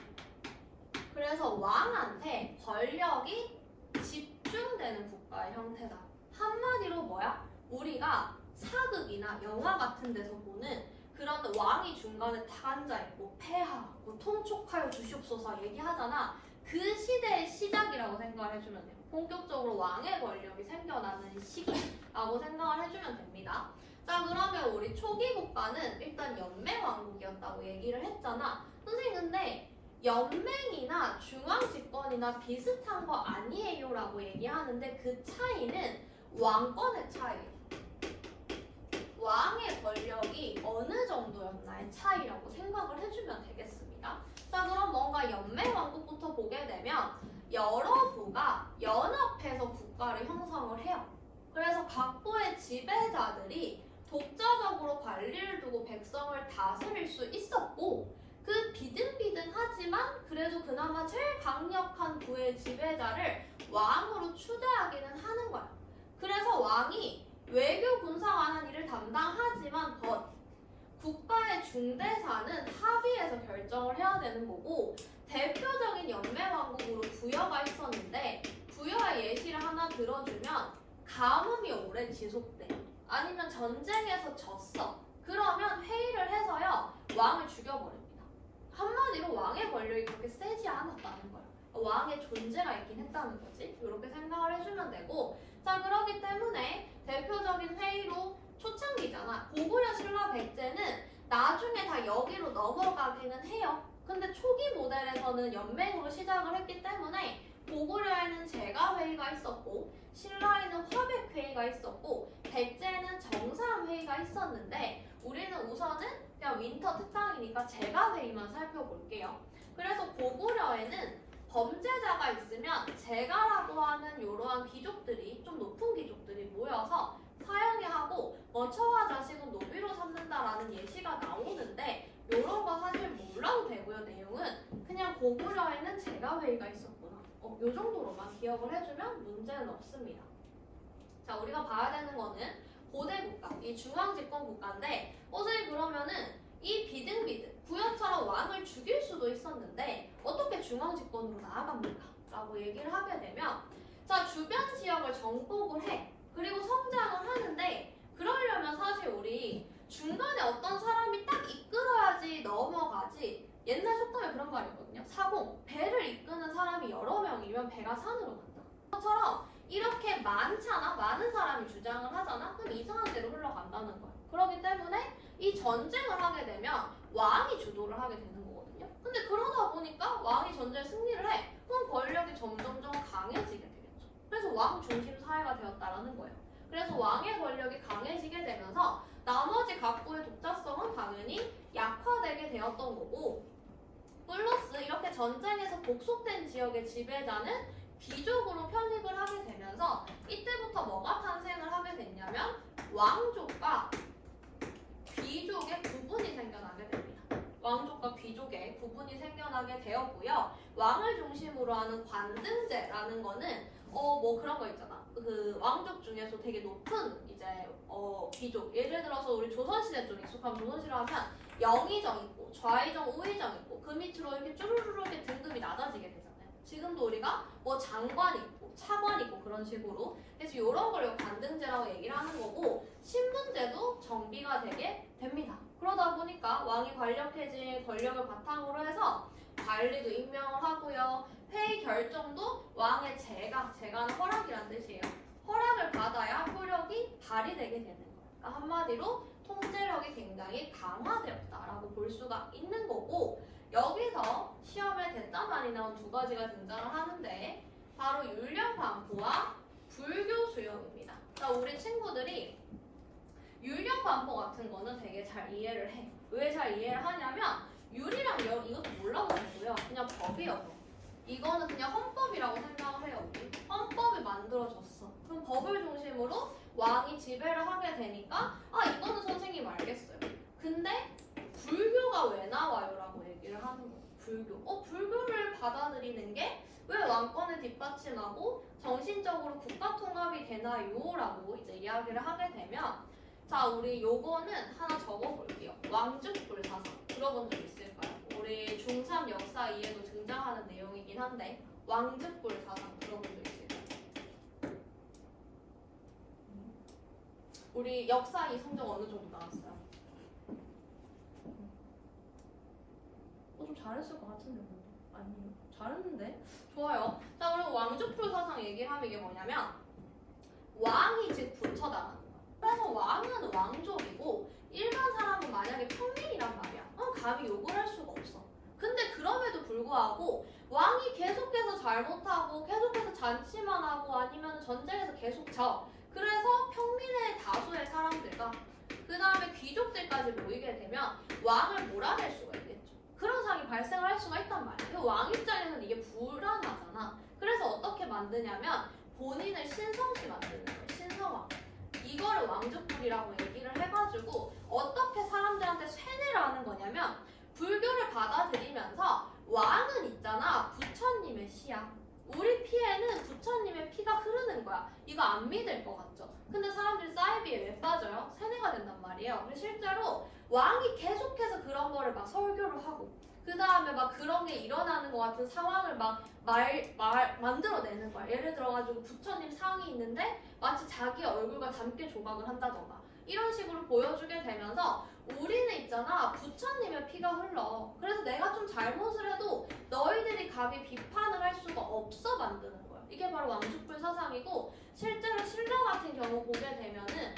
A: 그래서 왕한테 권력이 집중되는 국가의 형태다. 한마디로 뭐야? 우리가 사극이나 영화 같은 데서 보는 그런 왕이 중간에 다 앉아있고 폐하, 뭐 통촉하여 주시옵소서 얘기하잖아. 그 시대의 시작이라고 생각을 해주면 돼요. 본격적으로 왕의 권력이 생겨나는 시기라고 생각을 해주면 됩니다. 자, 그러면 우리 초기 국가는 일단 연맹왕국이었다고 얘기를 했잖아. 선생님 근데 연맹이나 중앙집권이나 비슷한 거 아니에요 라고 얘기하는데 그 차이는 왕권의 차이예요. 왕의 권력이 어느 정도였나의 차이라고 생각을 해주면 되겠습니다. 자, 그럼 뭔가 연맹왕국부터 보게 되면 여러 부가 연합해서 국가를 형성을 해요. 그래서 각부의 지배자들이 독자적으로 관리를 두고 백성을 다스릴 수 있었고 그 비등비등하지만 그래도 그나마 제일 강력한 부의 지배자를 왕으로 추대하기는 하는 거야. 그래서 왕이 외교 군사 관한 일을 담당하지만 국가의 중대사는 합의해서 결정을 해야 되는 거고 대표적인 연맹왕국으로 부여가 있었는데 부여의 예시를 하나 들어주면 가뭄이 오래 지속돼. 아니면 전쟁에서 졌어. 그러면 회의를 해서요 왕을 죽여버립니다. 한마디로 왕의 권력이 그렇게 세지 않았다는 거예요. 왕의 존재가 있긴 했다는 거지. 이렇게 생각을 해주면 되고 자, 그렇기 때문에 대표적인 회의로 초창기잖아. 고구려 신라 백제는 나중에 다 여기로 넘어가기는 해요. 근데 초기 모델에서는 연맹으로 시작을 했기 때문에 고구려에는 제가회의가 있었고 신라에는 화백회의가 있었고 백제에는 정사회의가 있었는데 우리는 우선은 그냥 윈터 특강이니까 제가회의만 살펴볼게요. 그래서 고구려에는 범죄자가 있으면 제가라고 하는 이러한 귀족들이 좀 높은 귀족들이 모여서 사형에 하고 처와 자식은 노비로 삼는다라는 예시가 나오는데 이런 거 사실 몰라도 되고요. 내용은 그냥 고구려에는 제가회의가 있었구나. 요 정도로만 기억을 해주면 문제는 없습니다. 자, 우리가 봐야 되는 거는 고대 국가, 이 중앙집권 국가인데 선생님 그러면은 이 비등비등 부여처럼 왕을 죽일 수도 있었는데 어떻게 중앙집권으로 나아갑니까? 라고 얘기를 하게 되면 자, 주변 지역을 정복을 해. 그리고 성장을 하는데 그러려면 사실 우리 중간에 어떤 사람이 딱 이끌어야지 넘어가지 배가 산으로 간다. 것처럼 이렇게 많잖아. 많은 사람이 주장을 하잖아. 그럼 이상한 대로 흘러간다는 거야. 그렇기 때문에 이 전쟁을 하게 되면 왕이 주도를 하게 되는 거거든요. 근데 그러다 보니까 왕이 전쟁에 승리를 해. 그럼 권력이 점점점 강해지게 되겠죠. 그래서 왕 중심 사회가 되었다라는 거예요. 그래서 왕의 권력이 강해지게 되면서 나머지 각부의 독자성은 당연히 약화되게 되었던 거고, 플러스 이렇게 전쟁에서 복속된 지역의 지배자는 귀족으로 편입을 하게 되면서 이때부터 뭐가 탄생을 하게 됐냐면 왕족과 귀족의 구분이 생겨나게 됩니다. 왕족과 귀족의 구분이 생겨나게 되었고요. 왕을 중심으로 하는 관등제라는 거는 뭐 그런 거 있잖아. 그 왕족 중에서 되게 높은 이제 귀족. 예를 들어서 우리 조선시대 좀 익숙한 조선시대 하면 영의정 있고 좌의정, 우의정 있고 그 밑으로 이렇게 쭈루루루 이렇게 등급이 낮아지게 되잖아요. 지금도 우리가 뭐 장관 있고 차관 있고 그런 식으로. 그래서 이런 걸 관등제라고 얘기를 하는 거고, 신분제도 정비가 되게 됩니다. 그러다 보니까 왕이 권력을 바탕으로 해서 관리도 임명을 하고요. 회의 결정도 왕의 제가는 허락이란 뜻이에요. 허락을 받아야 효력이 발휘되게 되는 거예요. 그러니까 한마디로 통제력이 굉장히 강화되었다라고 볼 수가 있는 거고, 여기서 시험에 대담 많이 나온 두 가지가 등장을 하는데 바로 율령반포와 불교 수용입니다. 그러니까 우리 친구들이 율령반포 같은 거는 되게 잘 이해를 해. 왜 잘 이해를 하냐면 율이랑 영 이것도 몰라도 되고요. 그냥 법이어서. 이거는 그냥 헌법이라고 생각을 해요. 헌법이 만들어졌어. 그럼 법을 중심으로 왕이 지배를 하게 되니까 이거는 선생님 알겠어요. 근데 불교가 왜 나와요? 라고 얘기를 하는 거예요. 불교를 받아들이는 게 왜 왕권을 뒷받침하고 정신적으로 국가 통합이 되나요? 라고 이제 이야기를 하게 되면, 자, 우리 요거는 하나 적어볼게요. 왕족불사상 들어본 적 있을까요? 우리 중3 역사 2에도 등장하는 내용이긴 한데 왕족불사상 들어본 적 있을까요? 우리 역사 2 성적 어느 정도 나왔어요? 좀 잘했을 것 같은데. 아니요, 잘했는데. 좋아요. 자, 그럼 왕족불 사상 얘기를 하면 이게 뭐냐면 왕이 즉 부처다. 그래서 왕은 왕족이고 일반 사람은 만약에 평민이란 말이야. 감히 욕을 할 수가 없어. 근데 그럼에도 불구하고 왕이 계속해서 잘못하고 계속해서 잔치만 하고 아니면 전쟁에서 계속 져. 그래서 평민의 다수의 사람들과 그 다음에 귀족들까지 모이게 되면 왕을 몰아낼 수가 있겠죠. 그런 상황이 발생할 수가 있단 말이야. 왕 입장에서는 이게 불안하잖아. 그래서 어떻게 만드냐면 본인을 신성시 만드는 거예요. 신성화. 이거를 왕족불이라고 얘기를 해가지고 어떻게 사람들한테 세뇌를 하는 거냐면, 불교를 받아들이면서 왕은 있잖아, 부처님의 시야. 우리 피에는 부처님의 피가 흐르는 거야. 이거 안 믿을 것 같죠? 근데 사람들이 사이비에 왜 빠져요? 세뇌가 된단 말이에요. 근데 실제로 왕이 계속해서 그런 거를 막 설교를 하고 그 다음에 막 그런 게 일어나는 것 같은 상황을 막 만들어내는 거야. 예를 들어가지고 부처님 상이 있는데 마치 자기 얼굴과 닮게 조각을 한다던가 이런 식으로 보여주게 되면서 우리는 있잖아, 부처님의 피가 흘러. 그래서 내가 좀 잘못을 해도 너희들이 감히 비판을 할 수가 없어 만드는 거야. 이게 바로 왕족불 사상이고, 실제로 신라 같은 경우 보게 되면은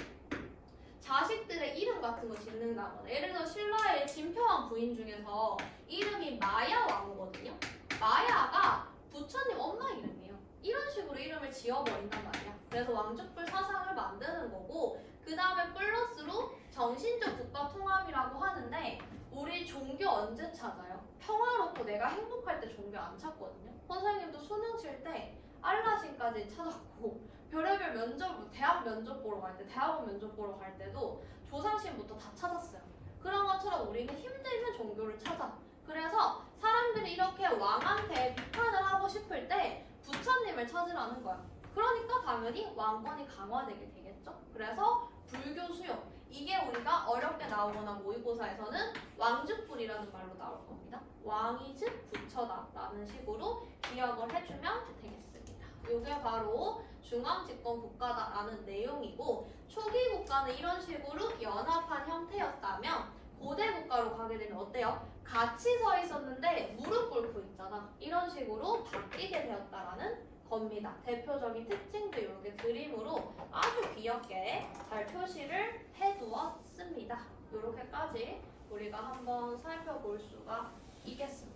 A: 자식들의 이름 같은 거 짓는다거나, 예를 들어 신라의 진표왕 부인 중에서 이름이 마야왕후거든요. 마야가 부처님 엄마 이름이에요. 이런 식으로 이름을 지어버린단 말이야. 그래서 왕족불 사상을 만드는 거고, 그 다음에 플러스로 정신적 국가 통합이라고 하는데, 우리 종교 언제 찾아요? 평화롭고 내가 행복할 때 종교 안 찾거든요. 선생님도 수능 칠 때 알라신까지 찾았고, 별의별 면접, 대학 면접 보러 갈 때, 대학원 면접 보러 갈 때도 조상신부터 다 찾았어요. 그런 것처럼 우리는 힘들면 종교를 찾아. 그래서 사람들이 이렇게 왕한테 비판을 하고 싶을 때 부처님을 찾으라는 거야. 그러니까 당연히 왕권이 강화되게 되겠죠. 그래서 불교 수용. 이게 우리가 어렵게 나오거나 모의고사에서는 왕족불이라는 말로 나올 겁니다. 왕이 즉 부처다 라는 식으로 기억을 해주면 되겠습니다. 이게 바로 중앙집권 국가다라는 내용이고, 초기 국가는 이런 식으로 연합한 형태였다면 고대 국가로 가게 되면 어때요? 같이 서 있었는데 무릎 꿇고 있잖아. 이런 식으로 바뀌게 되었다라는 겁니다. 대표적인 특징도 이렇게 그림으로 아주 귀엽게 잘 표시를 해두었습니다. 이렇게까지 우리가 한번 살펴볼 수가 있겠습니다.